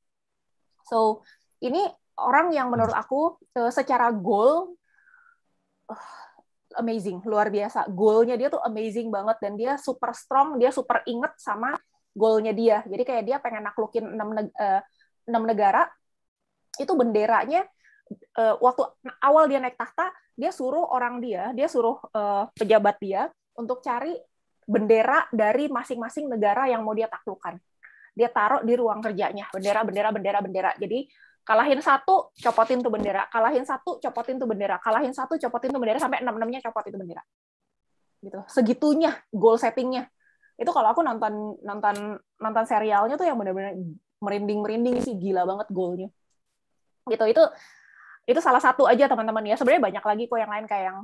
So, ini orang yang menurut aku secara goal amazing, luar biasa. Goalnya dia tuh amazing banget, dan dia super strong, dia super inget sama goalnya dia. Jadi kayak dia pengen naklukin 6 negara, itu benderanya, waktu awal dia naik tahta, dia suruh pejabat dia untuk cari bendera dari masing-masing negara yang mau dia taklukkan. Dia taruh di ruang kerjanya, bendera. Jadi kalahin satu, copotin tuh bendera. Kalahin satu, copotin tuh bendera. Kalahin satu, copotin tuh bendera, sampai 6-6-nya copot itu bendera. Gitu. Segitunya goal settingnya. Itu kalau aku nonton serialnya tuh yang benar-benar merinding sih, gila banget goalnya. Gitu. Itu salah satu aja teman-teman ya. Sebenarnya banyak lagi kok yang lain, kayak yang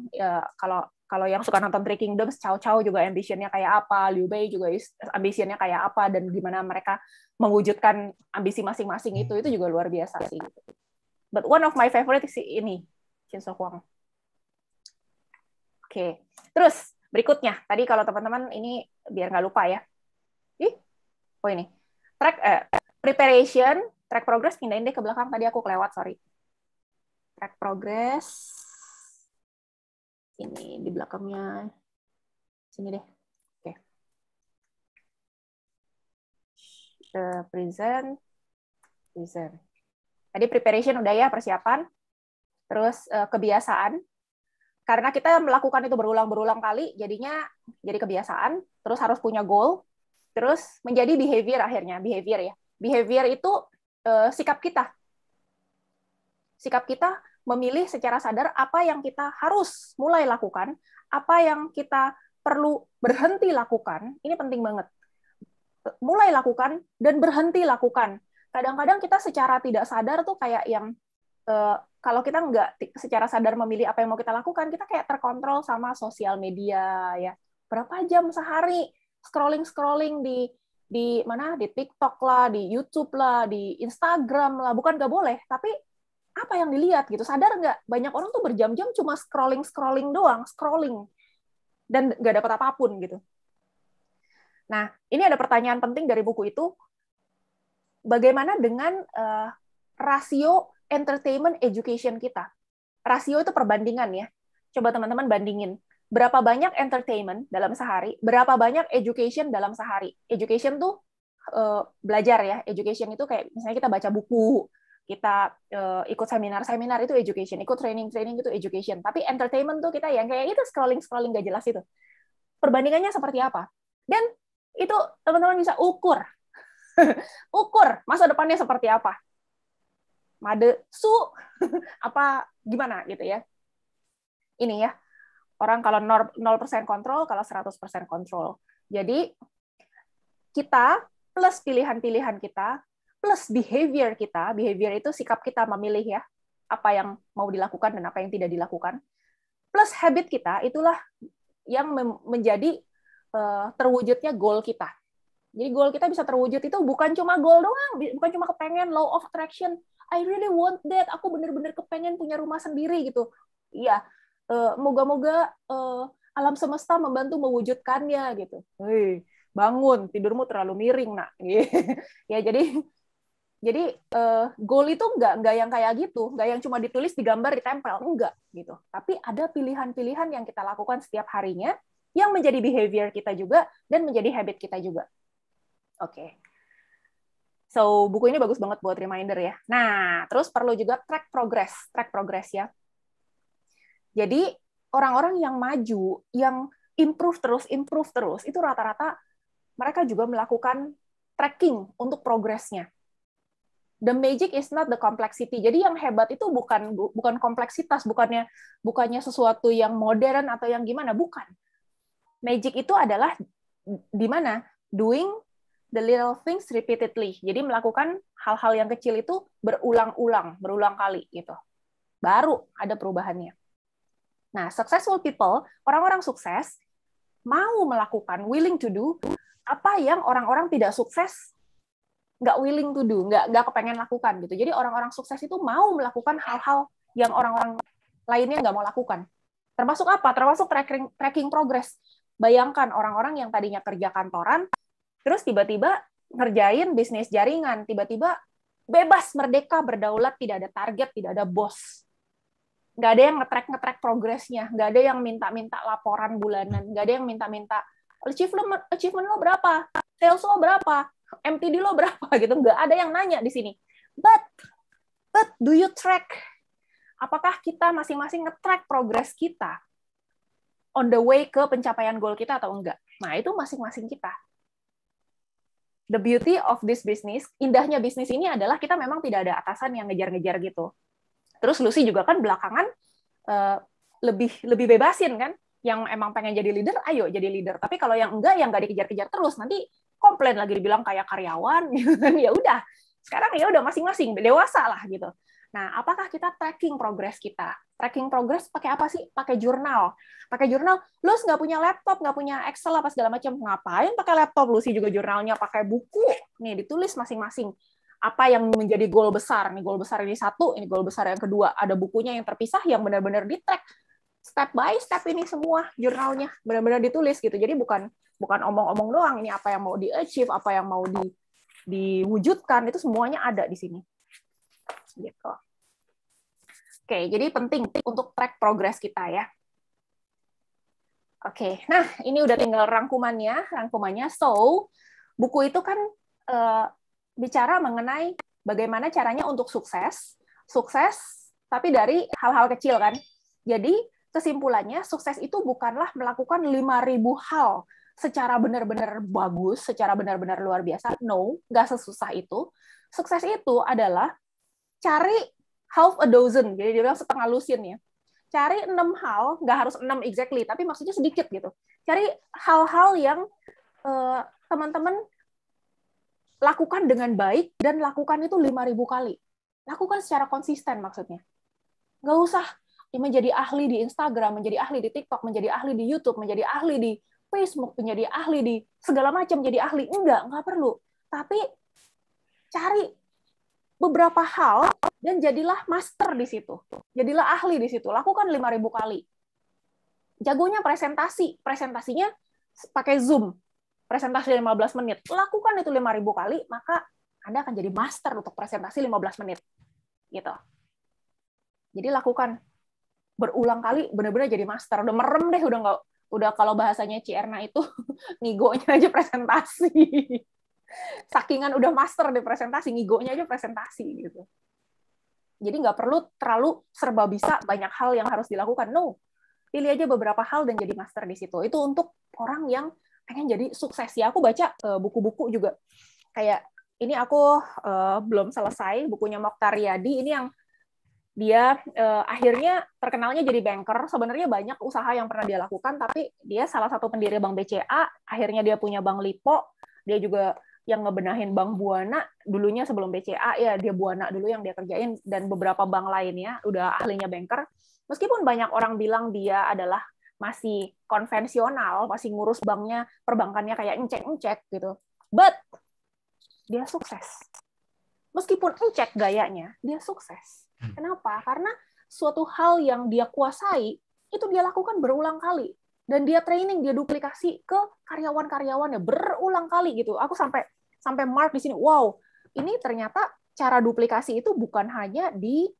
kalau Kalau yang suka nonton Three Kingdoms, Cao Cao juga ambitionnya kayak apa, Liu Bei juga ambitionnya kayak apa, dan gimana mereka mewujudkan ambisi masing-masing itu juga luar biasa sih. But one of my favorite sih ini, Shin So Kwang. Oke, terus berikutnya, tadi kalau teman-teman ini biar nggak lupa ya. Ini track preparation, track progress, pindahin deh ke belakang, tadi aku kelewat, sorry. Track progress. Ini di belakangnya, sini deh. Oke. Present. Tadi preparation udah ya, persiapan. Terus kebiasaan. Karena kita melakukan itu berulang-berulang kali, jadinya jadi kebiasaan. Terus harus punya goal. Terus menjadi behavior akhirnya. Behavior ya. Behavior itu sikap kita. Sikap kita memilih secara sadar apa yang kita harus mulai lakukan, apa yang kita perlu berhenti lakukan. Ini penting banget. Mulai lakukan dan berhenti lakukan. Kadang-kadang kita secara tidak sadar tuh kayak yang kalau kita nggak secara sadar memilih apa yang mau kita lakukan, kita kayak terkontrol sama sosial media ya. Berapa jam sehari scrolling di mana, di TikTok lah, di YouTube lah, di Instagram lah. Bukan nggak boleh, tapi apa yang dilihat gitu, sadar nggak? Banyak orang tuh berjam-jam cuma scrolling doang, scrolling, dan nggak dapat apapun gitu. Nah, ini ada pertanyaan penting dari buku itu, bagaimana dengan rasio entertainment education kita? Rasio itu perbandingan ya. Coba teman-teman bandingin, berapa banyak entertainment dalam sehari, berapa banyak education dalam sehari. Education tuh belajar ya, education itu kayak misalnya kita baca buku, kita ikut seminar itu education, ikut training itu education. Tapi entertainment tuh kita yang kayak itu scrolling nggak jelas itu. Perbandingannya seperti apa? Dan itu teman-teman bisa ukur masa depannya seperti apa. Made su apa gimana gitu ya. Ini ya. Orang kalau 0% kontrol, kalau 100% kontrol. Jadi kita plus pilihan-pilihan kita plus behavior kita, behavior itu sikap kita memilih ya, apa yang mau dilakukan dan apa yang tidak dilakukan, plus habit kita, itulah yang menjadi terwujudnya goal kita. Jadi goal kita bisa terwujud itu bukan cuma goal doang, bukan cuma kepengen law of attraction, I really want that, aku bener-bener kepengen punya rumah sendiri gitu. Iya, moga-moga alam semesta membantu mewujudkannya gitu. Hei, bangun, tidurmu terlalu miring nak. Ya jadi goal itu nggak yang kayak gitu, nggak yang cuma ditulis, digambar, ditempel, enggak gitu. Tapi ada pilihan-pilihan yang kita lakukan setiap harinya yang menjadi behavior kita juga dan menjadi habit kita juga. Oke. So buku ini bagus banget buat reminder ya. Nah, terus perlu juga track progress ya. Jadi orang-orang yang maju, yang improve terus, itu rata-rata mereka juga melakukan tracking untuk progresnya. The magic is not the complexity. Jadi yang hebat itu bukan kompleksitas, bukannya sesuatu yang modern atau yang gimana, bukan. Magic itu adalah di mana doing the little things repeatedly. Jadi melakukan hal-hal yang kecil itu berulang kali gitu. Baru ada perubahannya. Nah, successful people, orang-orang sukses mau melakukan, willing to do apa yang orang-orang tidak sukses nggak willing to do, nggak kepengen lakukan gitu. Jadi orang-orang sukses itu mau melakukan hal-hal yang orang-orang lainnya nggak mau lakukan. Termasuk apa? Termasuk tracking progress. Bayangkan orang-orang yang tadinya kerja kantoran, terus tiba-tiba ngerjain bisnis jaringan, tiba-tiba bebas, merdeka, berdaulat, tidak ada target, tidak ada bos. Nggak ada yang nge-track progresnya, nggak ada yang minta-minta laporan bulanan, nggak ada yang minta-minta achievement lo berapa, sales lo berapa, MTD lo berapa gitu, nggak ada yang nanya di sini. But do you track? Apakah kita masing-masing nge-track progress kita on the way ke pencapaian goal kita atau enggak? Nah, itu masing-masing kita. The beauty of this business, indahnya bisnis ini adalah kita memang tidak ada atasan yang ngejar-ngejar gitu. Terus Lucy juga kan belakangan lebih bebasin kan, yang emang pengen jadi leader, ayo jadi leader. Tapi kalau yang enggak, yang nggak dikejar-kejar terus, nanti komplain lagi dibilang kayak karyawan gitu kan. Ya udah, sekarang ya udah masing-masing dewasa lah gitu. Nah, apakah kita tracking progress kita? Tracking progress pakai apa sih? Pakai jurnal. Pakai jurnal, lu nggak punya laptop, nggak punya Excel apa segala macam. Ngapain pakai laptop? Lu sih juga jurnalnya pakai buku. Nih, ditulis masing-masing. Apa yang menjadi goal besar? Nih, goal besar ini satu, ini goal besar yang kedua. Ada bukunya yang terpisah, yang benar-benar di-track. Step by step ini semua jurnalnya. Benar-benar ditulis gitu. Jadi bukan omong-omong doang. Ini apa yang mau di-achieve, apa yang mau diwujudkan, itu semuanya ada di sini. Gitu. Oke, jadi penting untuk track progress kita ya. Oke, nah ini udah tinggal rangkumannya. So, buku itu kan bicara mengenai bagaimana caranya untuk sukses, tapi dari hal-hal kecil kan. Jadi kesimpulannya, sukses itu bukanlah melakukan 5.000 hal secara benar-benar bagus, secara benar-benar luar biasa. No, nggak sesusah itu. Sukses itu adalah cari half a dozen, jadi dia bilang setengah lusin ya. Cari 6 hal, nggak harus 6 exactly, tapi maksudnya sedikit gitu. Cari hal-hal yang teman-teman lakukan dengan baik, dan lakukan itu 5.000 kali. Lakukan secara konsisten maksudnya. Nggak usah menjadi ahli di Instagram, menjadi ahli di TikTok, menjadi ahli di YouTube, menjadi ahli di Facebook, menjadi ahli di segala macam, jadi ahli. Nggak perlu. Tapi cari beberapa hal dan jadilah master di situ. Jadilah ahli di situ. Lakukan 5.000 kali. Jagonya presentasi. Presentasinya pakai Zoom. Presentasi 15 menit. Lakukan itu 5.000 kali, maka Anda akan jadi master untuk presentasi 15 menit. Gitu. Jadi lakukan berulang kali, benar-benar jadi master. Udah merem deh, udah kalau bahasanya Cierna itu ngigonya aja presentasi. Sakingan udah master di presentasi, ngigonya aja presentasi gitu. Jadi nggak perlu terlalu serba bisa, banyak hal yang harus dilakukan. No, pilih aja beberapa hal dan jadi master di situ. Itu untuk orang yang pengen jadi sukses ya. Aku baca buku-buku juga. Kayak ini aku belum selesai bukunya Mokhtar Riyadi. Ini yang dia akhirnya terkenalnya jadi banker. Sebenarnya banyak usaha yang pernah dia lakukan, tapi dia salah satu pendiri Bank BCA. Akhirnya dia punya Bank Lipo. Dia juga yang ngebenahin Bank Buana dulunya sebelum BCA ya, dia Buana dulu yang dia kerjain, dan beberapa bank lainnya udah ahlinya banker. Meskipun banyak orang bilang dia adalah masih konvensional, masih ngurus banknya, perbankannya kayak encek-encek gitu, but dia sukses. Meskipun encek gayanya, dia sukses. Kenapa? Karena suatu hal yang dia kuasai itu dia lakukan berulang kali. Dan dia training, dia duplikasi ke karyawan-karyawannya berulang kali gitu. Aku sampai mark di sini. Wow, ini ternyata cara duplikasi itu bukan hanya di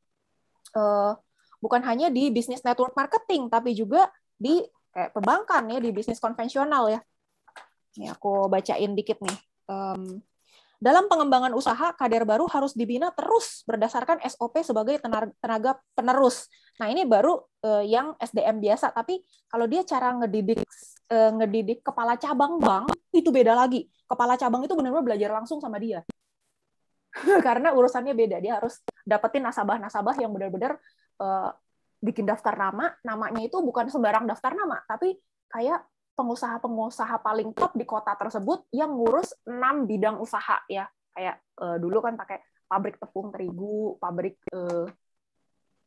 bisnis network marketing, tapi juga di kayak perbankan ya, di bisnis konvensional ya. Ini aku bacain dikit nih. Dalam pengembangan usaha, kader baru harus dibina terus berdasarkan SOP sebagai tenaga penerus. Nah, ini baru yang SDM biasa, tapi kalau dia cara ngedidik kepala cabang bank, itu beda lagi. Kepala cabang itu benar-benar belajar langsung sama dia. Karena urusannya beda, dia harus dapetin nasabah-nasabah yang benar-benar bikin daftar nama. Namanya itu bukan sembarang daftar nama, tapi kayak pengusaha-pengusaha paling top di kota tersebut yang ngurus 6 bidang usaha ya. Kayak dulu kan pakai pabrik tepung terigu, pabrik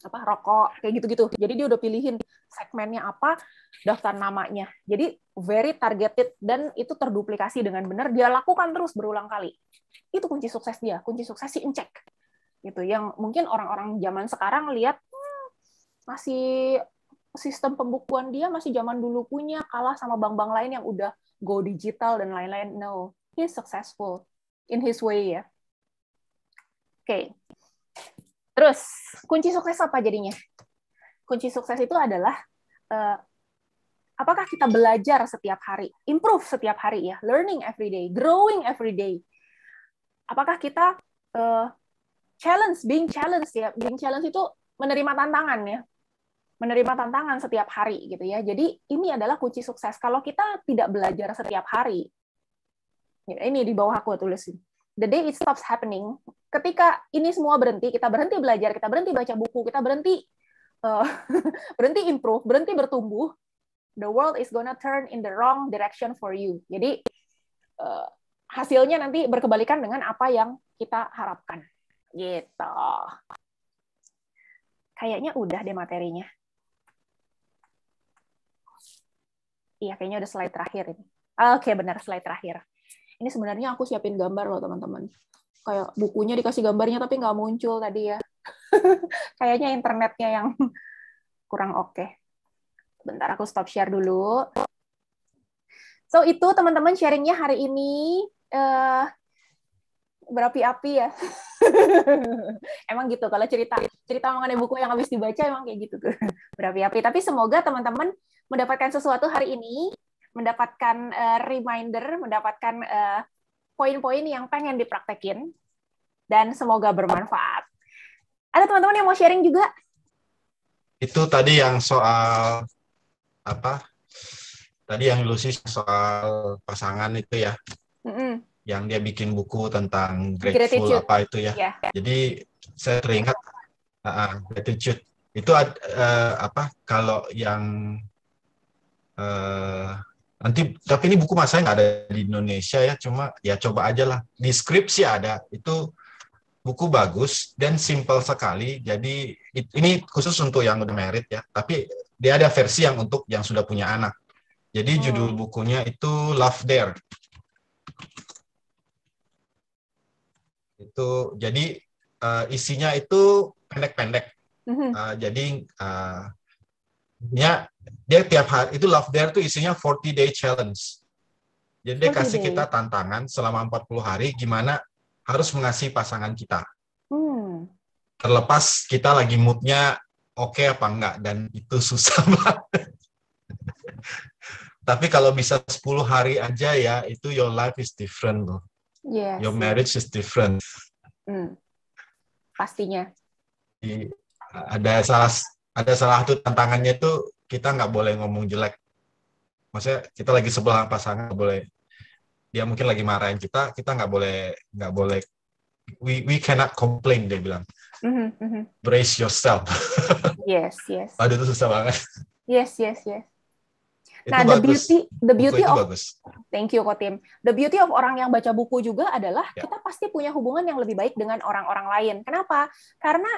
rokok, kayak gitu-gitu. Jadi dia udah pilihin segmennya apa, daftar namanya. Jadi very targeted, dan itu terduplikasi dengan benar, dia lakukan terus berulang kali. Itu kunci sukses dia. Kunci sukses sih encek. Gitu. Yang mungkin orang-orang zaman sekarang lihat masih sistem pembukuan dia masih zaman dulu punya, kalah sama bank-bank lain yang udah go digital dan lain-lain. No, he's successful in his way ya. Oke. Terus, kunci sukses apa jadinya? Kunci sukses itu adalah apakah kita belajar setiap hari, improve setiap hari ya, learning every day, growing every day. Apakah kita being challenged ya, being challenged itu menerima tantangan ya. Menerima tantangan setiap hari gitu ya. Jadi ini adalah kunci sukses. Kalau kita tidak belajar setiap hari, ini di bawah aku tulisin. The day it stops happening. Ketika ini semua berhenti, kita berhenti belajar, kita berhenti baca buku, kita berhenti improve, berhenti bertumbuh, the world is gonna turn in the wrong direction for you. Jadi hasilnya nanti berkebalikan dengan apa yang kita harapkan. Gitu. Kayaknya udah deh materinya. Iya, kayaknya udah slide terakhir ini. Oke, benar slide terakhir. Ini sebenarnya aku siapin gambar loh, teman-teman. Kayak bukunya dikasih gambarnya tapi nggak muncul tadi ya. Kayaknya internetnya yang kurang oke. Bentar, aku stop share dulu. So, itu teman-teman sharingnya hari ini. Berapi-api ya. Emang gitu, kalau cerita mengenai buku yang habis dibaca emang kayak gitu tuh. Berapi-api. Tapi semoga teman-teman mendapatkan sesuatu hari ini, mendapatkan reminder, mendapatkan poin-poin yang pengen dipraktekin, dan semoga bermanfaat. Ada teman-teman yang mau sharing juga? Itu tadi yang soal apa? Tadi yang Lucy soal pasangan itu ya. Yang dia bikin buku tentang grateful Gratitude. apa itu ya. Yeah. Jadi saya teringat gratitude itu apa kalau yang nanti, tapi ini buku masanya nggak ada di Indonesia ya, cuma ya coba aja lah. Di Scripps ada, itu buku bagus dan simple sekali. Jadi ini khusus untuk yang udah married ya, tapi dia ada versi yang untuk yang sudah punya anak. Jadi judul bukunya itu Love Dare. Itu jadi isinya itu pendek-pendek. Jadi dia tiap hari itu Love Dare itu isinya 40-day challenge. Jadi dia kasih kita tantangan selama 40 hari gimana harus mengasihi pasangan kita. Terlepas kita lagi moodnya oke apa enggak, dan itu susah banget. Tapi kalau bisa 10 hari aja ya, itu your life is different loh. Yes, your marriage is different. Pastinya. Ada salah satu tantangannya itu kita nggak boleh ngomong jelek. Maksudnya kita lagi sebelah pasangan nggak boleh. Dia mungkin lagi marahin kita nggak boleh. We cannot complain, dia bilang. Brace yourself. Yes. Aduh, itu susah banget. Yes. Nah, itu bagus. the beauty itu of bagus. Thank you, Kotim. The beauty of orang yang baca buku juga adalah kita pasti punya hubungan yang lebih baik dengan orang-orang lain. Kenapa? Karena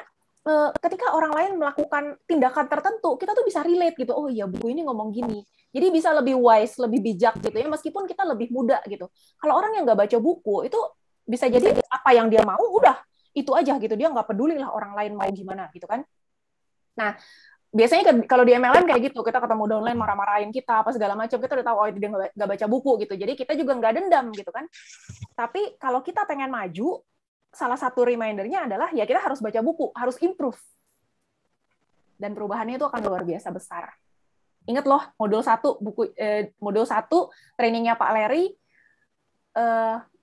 ketika orang lain melakukan tindakan tertentu, kita tuh bisa relate gitu. Oh iya, buku ini ngomong gini. Jadi bisa lebih wise, lebih bijak gitu ya, meskipun kita lebih muda gitu. Kalau orang yang nggak baca buku, itu bisa jadi apa yang dia mau, udah itu aja gitu. Dia nggak peduli lah orang lain mau gimana gitu kan. Nah, biasanya kalau di MLM kayak gitu, kita ketemu downline marah-marahin kita, apa segala macam, kita udah tahu, oh itu dia nggak baca buku gitu. Jadi kita juga nggak dendam gitu kan. Tapi kalau kita pengen maju, salah satu remindernya adalah ya kita harus baca buku, harus improve. Dan perubahannya itu akan luar biasa besar. Ingat loh, modul 1 trainingnya Pak Larry,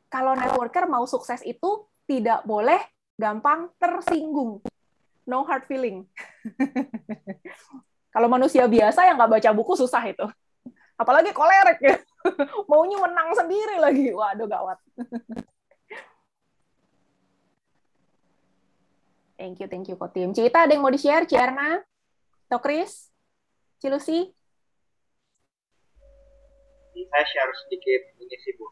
kalau networker mau sukses itu tidak boleh gampang tersinggung. No hard feeling. Kalau manusia biasa yang nggak baca buku susah itu. Apalagi kolerek ya. Maunya menang sendiri lagi. Waduh, gawat. Thank you, Kotim. Cita, ada yang mau di-share? Erna? Atau Chris? Cilusi? Saya share sedikit ini sih, Bu.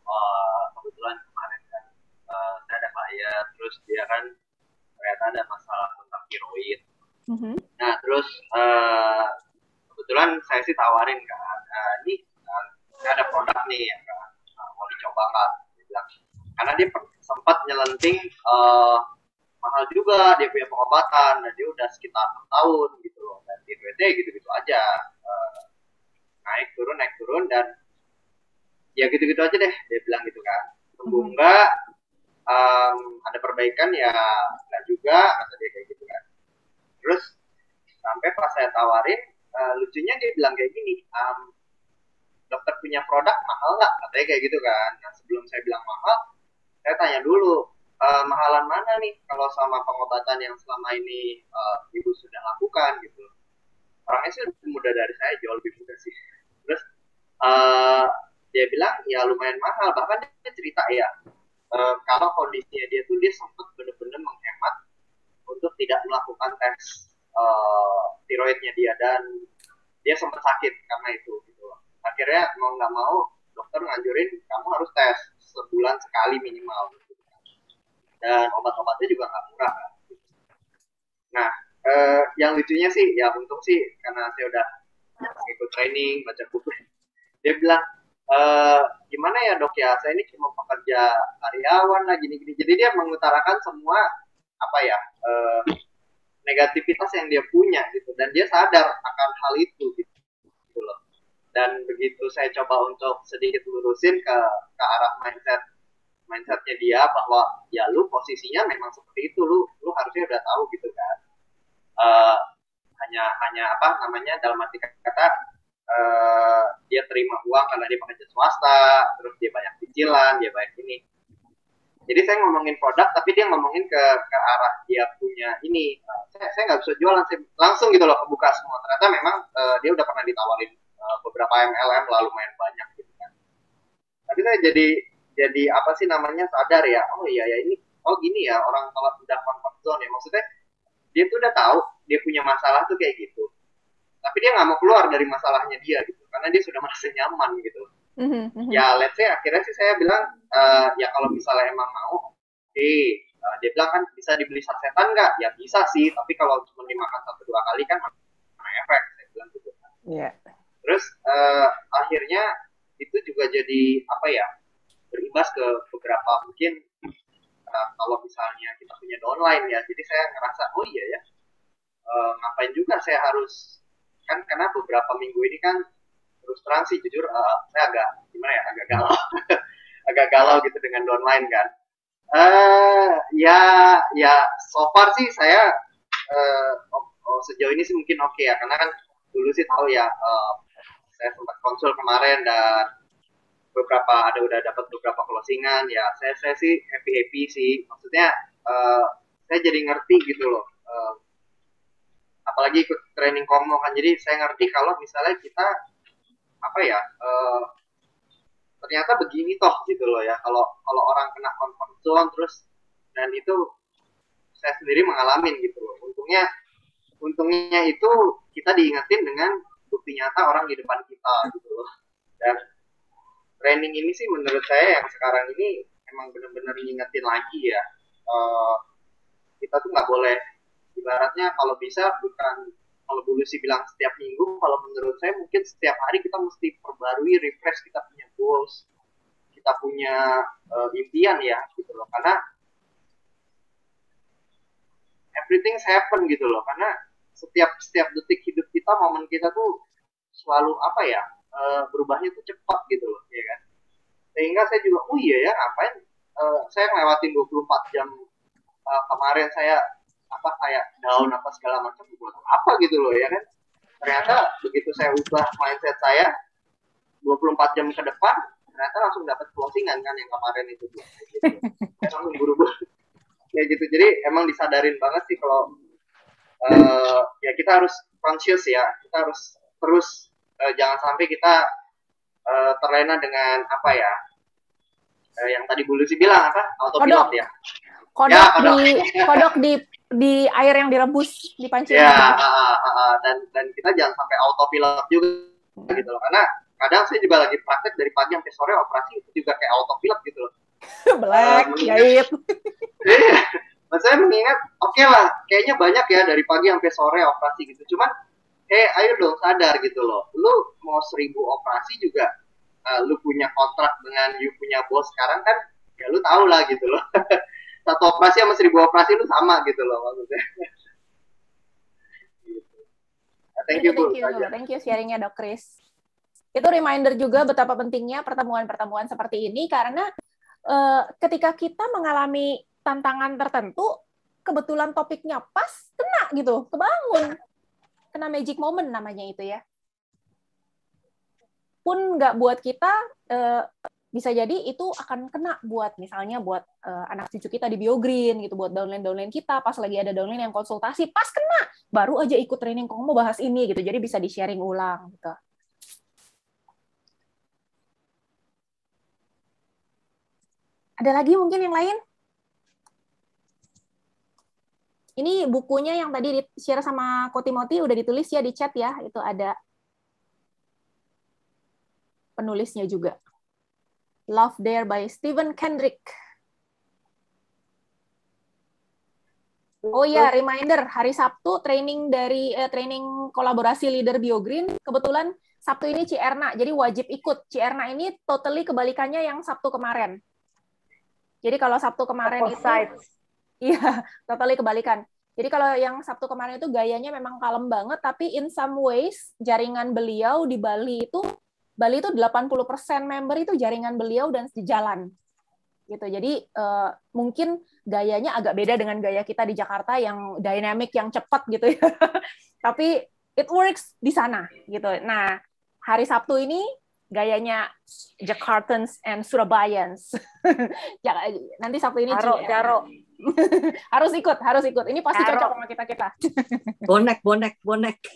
Kebetulan kemarin kan saya ada klien, terus dia kan ternyata ada masalah tentang tiroid. Nah, terus kebetulan saya sih tawarin kan, ini saya ada produk nih yang mau dicoba nggak? Dia bilang, karena dia sempat nyelenting mahal juga dia punya pengobatan, dan dia udah sekitar 6 tahun gitu loh, dan tiroidnya gitu-gitu aja, naik turun, dan ya gitu-gitu aja deh, dia bilang gitu kan. Sembuh enggak, ada perbaikan ya enggak juga, kata dia kayak gitu kan. Terus sampai pas saya tawarin, lucunya dia bilang kayak gini, dokter punya produk mahal nggak, katanya kayak gitu kan. Nah, sebelum saya bilang mahal, saya tanya dulu, mahalan mana nih kalau sama pengobatan yang selama ini ibu sudah lakukan gitu. Orangnya sih lebih muda dari saya, jauh lebih muda sih. Terus dia bilang ya lumayan mahal, bahkan dia cerita ya, kalau kondisinya dia tuh dia sempat benar-benar menghemat untuk tidak melakukan tes tiroidnya dia, dan dia sempat sakit karena itu gitu. Akhirnya mau nggak mau dokter nganjurin kamu harus tes sebulan sekali minimal gitu. Dan obat-obatnya juga nggak murah kan. Nah, yang lucunya sih, ya untung sih karena saya udah ikut training, baca buku. Dia bilang, gimana ya dok ya, saya ini cuma pekerja karyawan lah gini-gini. Jadi dia mengutarakan semua apa ya negativitas yang dia punya gitu, dan dia sadar akan hal itu gitu loh. Dan begitu saya coba untuk sedikit lurusin ke arah mindsetnya dia bahwa ya lu posisinya memang seperti itu, lu harusnya udah tahu gitu kan. Hanya apa namanya, dalam arti kata dia terima uang karena dia pekerja swasta, terus dia banyak cicilan, dia banyak ini. Jadi saya ngomongin produk, tapi dia ngomongin ke arah dia punya ini. Saya nggak bisa jualan, saya langsung gitu loh kebuka semua. Ternyata memang dia udah pernah ditawarin beberapa MLM lalu lumayan banyak gitu kan. Tapi saya jadi apa sih namanya, sadar ya, oh iya ya ini, oh gini ya orang kalau udah comfort zone ya, maksudnya dia tuh udah tahu dia punya masalah tuh kayak gitu, tapi dia nggak mau keluar dari masalahnya dia gitu, karena dia sudah merasa nyaman gitu. Ya let's say akhirnya sih saya bilang, ya kalau misalnya emang mau, dia bilang kan bisa dibeli sasetan nggak? Ya bisa sih, tapi kalau cuma dimakan 1-2 kali kan mana efek, saya bilang gitu. Yeah. Terus akhirnya itu juga jadi apa ya, berimbas ke beberapa mungkin kalau misalnya kita punya downline ya, jadi saya ngerasa oh iya ya, ngapain juga saya harus, kan karena beberapa minggu ini kan terus terang sih jujur saya agak gimana ya, agak galau agak galau gitu dengan downline kan. Ya so far sih saya sejauh ini sih mungkin oke ya, karena kan dulu sih tahu ya, saya sempat konsul kemarin dan udah dapat beberapa closingan ya. Saya sih happy sih, maksudnya saya jadi ngerti gitu loh, apalagi ikut training Komo kan, jadi saya ngerti kalau misalnya kita apa ya, ternyata begini toh gitu loh ya, kalau orang kena comfort zone terus, dan itu saya sendiri mengalamin gitu loh. Untungnya itu kita diingetin dengan bukti nyata orang di depan kita gitu loh. Dan training ini sih menurut saya yang sekarang ini emang benar-benar ngingetin lagi ya, kita tuh nggak boleh, ibaratnya kalau bisa bukan, kalau dulu sih bilang setiap minggu, kalau menurut saya mungkin setiap hari kita mesti perbarui, refresh, kita punya goals, kita punya impian ya gitu loh, karena everything happen gitu loh, karena setiap detik hidup kita, momen kita tuh selalu apa ya, berubahnya tuh cepat gitu loh ya kan. Sehingga saya juga oh iya ya, ngapain saya ngelewatin 24 jam kemarin saya apa kayak down apa segala macam, buat apa gitu loh ya kan. Ternyata begitu saya ubah mindset saya 24 jam ke depan, ternyata langsung dapat closingan kan yang kemarin itu gitu. Langsung buru-buru kayak gitu. Jadi emang disadarin banget sih kalau ya kita harus conscious ya, kita harus terus jangan sampai kita terlena dengan apa ya, yang tadi Bu Lucy bilang apa, autopilot ya. Kodok di air yang direbus, dipancing. Ya, dan kita jangan sampai autopilot juga gitu loh, karena kadang saya juga lagi praktek dari pagi sampai sore operasi, itu juga kayak autopilot gitu loh. Black, jahit. Saya mengingat, oke lah, kayaknya banyak ya dari pagi sampai sore operasi gitu. Cuman, ayo dong sadar gitu loh. Lu mau 1000 operasi juga, lu punya kontrak dengan you punya bos sekarang kan, ya lu tau lah gitu loh. Satu operasi sama 1000 operasi lu sama gitu loh maksudnya. Thank you sharingnya Dok Chris. Itu reminder juga betapa pentingnya pertemuan-pertemuan seperti ini, karena ketika kita mengalami tantangan tertentu, kebetulan topiknya pas, kena gitu, kebangun. Kena magic moment namanya itu ya. Pun nggak buat kita, bisa jadi itu akan kena buat, misalnya buat anak cucu kita di BioGreen, gitu, buat downline kita, pas lagi ada downline yang konsultasi, pas kena, baru aja ikut training kok mau bahas ini, gitu, jadi bisa di-sharing ulang. Gitu. Ada lagi mungkin yang lain? Ini bukunya yang tadi di-share sama Ko Timothy udah ditulis ya di chat ya, itu ada penulisnya juga. Love There by Stephen Kendrick. Oh iya, reminder, hari Sabtu training dari training kolaborasi leader BioGreen. Kebetulan Sabtu ini Ci Erna, jadi wajib ikut. Ci Erna ini totally kebalikannya yang Sabtu kemarin. Jadi kalau Sabtu kemarin itu, iya, totally kebalikan. Jadi kalau yang Sabtu kemarin itu gayanya memang kalem banget, tapi in some ways jaringan beliau di Bali itu 80% member itu jaringan beliau dan sejalan. Gitu. Jadi mungkin gayanya agak beda dengan gaya kita di Jakarta yang dynamic, yang cepat gitu ya. Tapi it works di sana gitu. Nah, hari Sabtu ini gayanya Jakartans and Surabayans. Nanti Sabtu ini Caro. harus ikut. Ini pasti cocok sama kita. Bonek.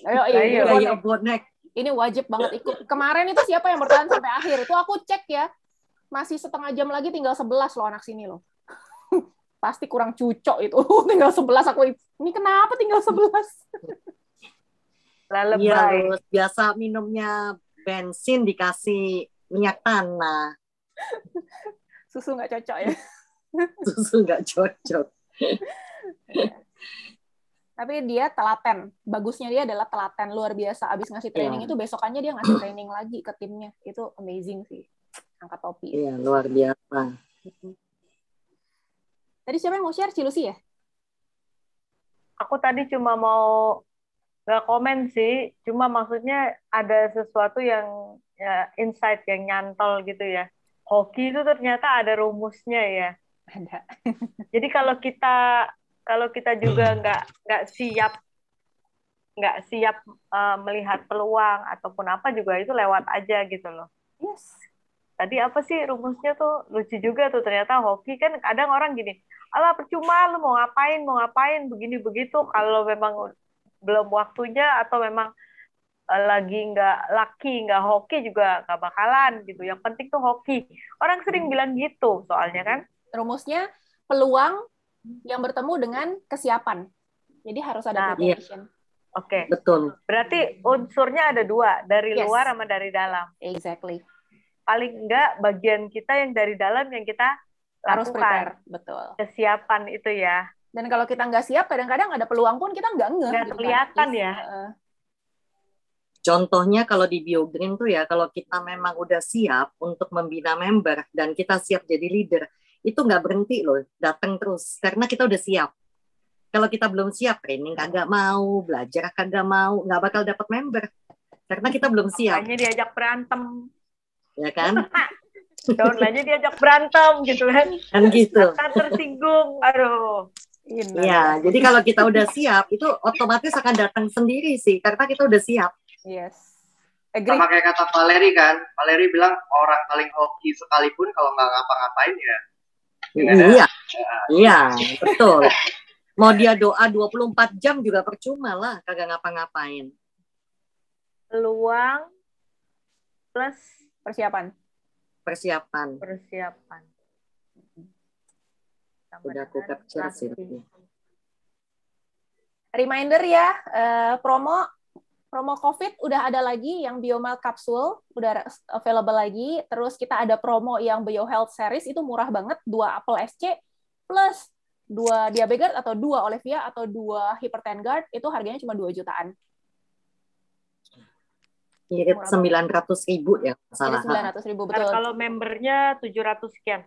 Ayo, bonek. Ini wajib banget ikut. Kemarin itu siapa yang bertahan sampai akhir? Itu aku cek ya. Masih setengah jam lagi, tinggal 11 loh anak sini loh. Pasti kurang cucok itu. Tinggal 11 aku. Ini kenapa tinggal 11? Iya, biasa minumnya bensin dikasih minyak tanah. Susu nggak cocok ya? Susu nggak cocok. Tapi dia telaten. Bagusnya dia adalah telaten. Luar biasa. Abis ngasih training itu, besokannya dia ngasih training lagi ke timnya. Itu amazing sih. Angkat topi. Iya, luar biasa. Tadi siapa yang mau share? Cilusi ya? Aku tadi cuma mau nggak komen sih, cuma maksudnya ada sesuatu yang ya, insight yang nyantol gitu ya. Hoki itu ternyata ada rumusnya ya. Ada. Jadi kalau kita juga nggak siap melihat peluang ataupun apa juga itu lewat aja gitu loh. Yes. Tadi apa sih rumusnya tuh lucu juga tuh, ternyata hoki kan kadang orang gini, alah percuma lu mau ngapain begini begitu, kalau memang belum waktunya atau memang lagi nggak hoki juga nggak bakalan gitu. Yang penting tuh hoki. Orang sering bilang gitu soalnya kan. Rumusnya peluang yang bertemu dengan kesiapan. Jadi harus ada preparation. Oke. Betul. Berarti unsurnya ada 2, dari Yes. luar sama dari dalam. Exactly. Paling enggak bagian kita yang dari dalam yang kita Harus lakukan. prepare, betul. Kesiapan itu ya. Dan kalau kita nggak siap, kadang-kadang ada peluang pun kita nggak ngeh. Nggak kelihatan ya. Contohnya kalau di BioGreen tuh ya, kalau kita memang udah siap untuk membina member dan kita siap jadi leader, itu nggak berhenti loh, datang terus. Karena kita udah siap. Kalau kita belum siap, training kagak mau, belajar kagak mau, nggak bakal dapat member. Karena kita belum siap. Makanya diajak berantem. Ya kan? Downline-nya diajak berantem gitu kan. Kan gitu. Akan tersinggung. Aduh. Iya, jadi kalau kita udah siap, itu otomatis akan datang sendiri sih. Karena kita udah siap. Yes. Agree. Sama kayak kata Valeri kan. Valeri bilang orang paling hoki sekalipun kalau nggak ngapa-ngapain ya. Iya, betul. Mau dia doa 24 jam juga percuma lah, kagak ngapa-ngapain. Peluang plus Persiapan. Udah aku capture sih. Reminder ya, promo COVID udah ada lagi, yang Biomalt Capsule udah available lagi. Terus kita ada promo yang BioHealth Series, itu murah banget, 2 Apple SC plus 2 Diabegard atau 2 Olivia atau 2 Hypertengard, itu harganya cuma 2 jutaan. Irit 900.000 ya, salah. 900.000, betul. Kalau membernya 700 sekian.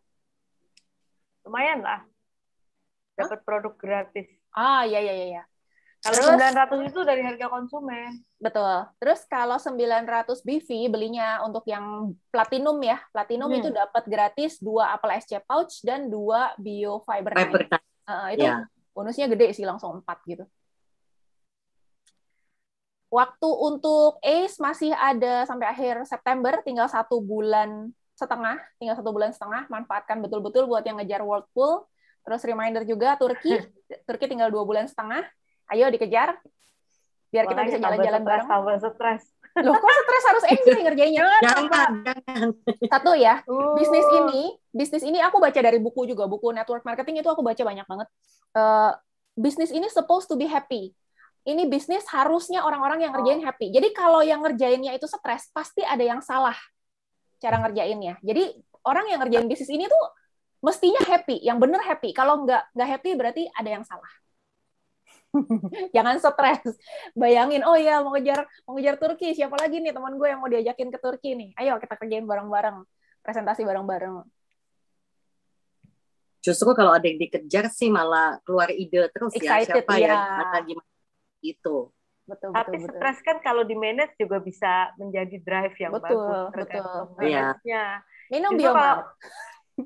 Lumayan lah. Dapat produk gratis. Iya. Kalau 900 itu dari harga konsumen. Betul. Terus kalau 900 BV belinya untuk yang platinum ya. Platinum itu dapat gratis 2 Apple SC pouch dan 2 BioFiber 9. Itu bonusnya gede sih, langsung 4 gitu. Waktu untuk ACE masih ada sampai akhir September, tinggal 1 bulan setengah. Manfaatkan betul-betul buat yang ngejar World Pool. Terus reminder juga Turki tinggal 2 bulan setengah. Ayo dikejar, biar kita bisa jalan-jalan bareng. Tambah stres. Loh, kok stres, harus enjoy ngerjainnya? Jangan. Satu ya, bisnis ini aku baca dari buku juga, buku network marketing itu aku baca banyak banget. Bisnis ini supposed to be happy. Ini bisnis harusnya orang-orang yang ngerjain happy. Jadi kalau yang ngerjainnya itu stres, pasti ada yang salah cara ngerjainnya. Jadi orang yang ngerjain bisnis ini tuh mestinya happy, yang bener happy. Kalau nggak happy berarti ada yang salah. Jangan stres. Bayangin, oh ya mau ngejar Turki, siapa lagi nih teman gue yang mau diajakin ke Turki nih? Ayo kita kerjain bareng-bareng, presentasi bareng-bareng. Justru kalau ada yang dikejar sih malah keluar ide terus. Excited, siapa ya. Gimana gitu. Betul, Tapi betul. stres kan kalau di manage juga bisa menjadi drive yang bagus tergantung manage-nya. Minum Justru Bioman.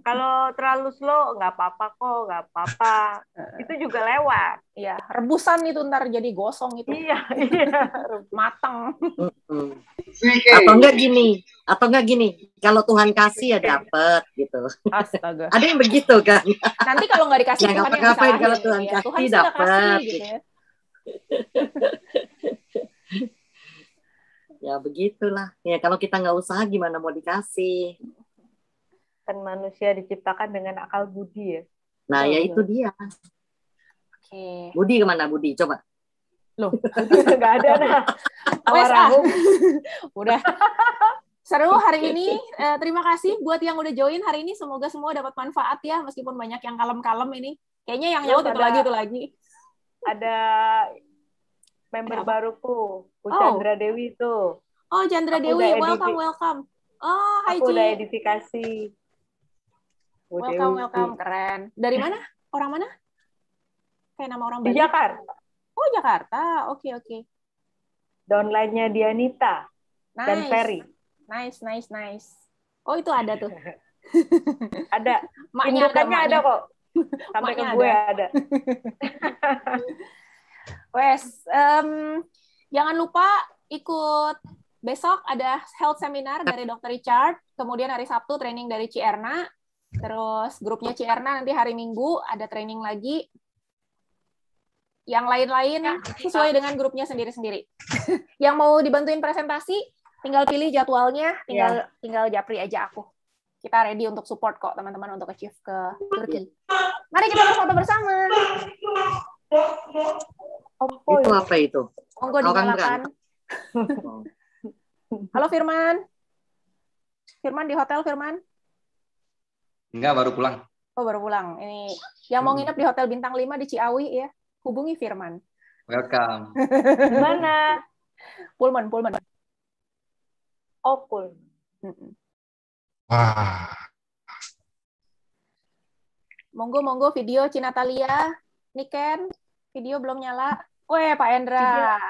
kalau terlalu slow nggak apa-apa kok, nggak apa-apa. Itu juga lewat. Iya, rebusan itu ntar jadi gosong itu. Iya. Matang. Atau enggak gini, kalau Tuhan kasih ya dapet gitu. Astaga. Ada yang begitu kan? Nanti kalau nggak dikasih Tuhan yang disalahin. Kalau Tuhan ya. kasih Tuhan sih dapet kasih, gitu ya. Ya begitulah. Ya kalau kita nggak usaha gimana mau dikasih? Kan manusia diciptakan dengan akal budi ya. Nah, ya itu dia. Oke. Budi kemana Budi? Coba. Loh, nggak ada nah. Udah. Seru hari ini. Terima kasih buat yang udah join hari ini. Semoga semua dapat manfaat ya, meskipun banyak yang kalem-kalem ini. Kayaknya yang nyaut itu lagi. Ada member baruku, Bu Chandra Dewi itu. Oh, Chandra Dewi, welcome. Oh, hai Aku Ci. udah edifikasi. Welcome, keren. Dari mana? Orang mana? Kayak nama orang Bali. Di Jakarta. Oh, Jakarta. Oke. Downline-nya Dianita dan Ferry. Nice. Oh, itu ada tuh. Ada. Maknya ada kok. Sampai ke gue ada. Wes, jangan lupa ikut besok ada health seminar dari Dr. Richard, kemudian hari Sabtu training dari Ci Erna, terus grupnya Ci Erna nanti hari Minggu ada training lagi. Yang lain-lain sesuai dengan grupnya sendiri-sendiri. Yang mau dibantuin presentasi, tinggal pilih jadwalnya, tinggal japri aja aku. Kita ready untuk support kok teman-teman untuk achieve ke Turki. Mari kita berfoto bersama. Itu apa itu? Monggo dinyalakan. Halo Firman. Firman di hotel, Firman? Enggak, baru pulang. Oh, baru pulang. Ini yang mau nginep di Hotel Bintang 5 di Ciawi ya. Hubungi Firman. Welcome. Mana? Pullman. Oh, Pullman. Wah. Monggo video Cinatalia, Niken, video belum nyala. Pak Endra.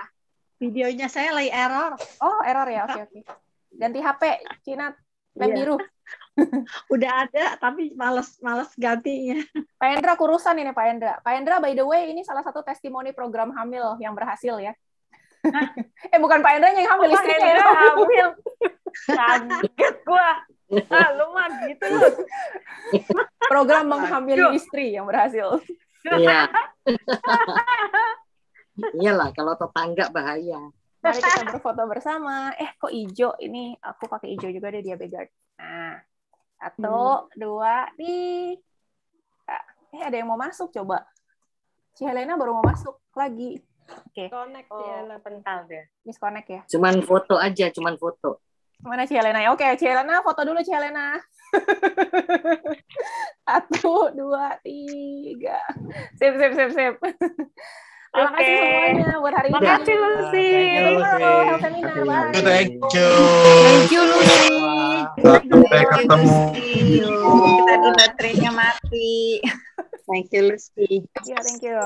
Videonya saya lagi error. Oh, error ya. Oke. Ganti HP, Cinat, lem biru. Udah ada, tapi males gantinya. Pak Endra kurusan ini, Pak Endra. Pak Endra, by the way, ini salah satu testimoni program hamil yang berhasil ya. Bukan Pak Endra yang hamil, istrinya yang hamil. Kaget gua. Lu mah gitu loh. Program menghamili istri yang berhasil. Iya. Iyalah, kalau tetangga bahaya. Mari kita berfoto bersama. Kok hijau? Ini aku pakai hijau juga deh dia Begard. Nah, 1, 2, nih. Ada yang mau masuk coba. Si Helena baru mau masuk lagi. Oke. Connect ya, pental dia. Disconnect ya. Cuman foto aja, foto. Mana Ci Helena? Oke, Ci Helena foto dulu Ci Helena. 1, 2, 3. Sip. Terima kasih semuanya buat hari ini. Makasih Lucy. Thank you. Thank you Lucy. Sampai ketemu. Kita di baterainya mati. Thank you Lucy. Thank you.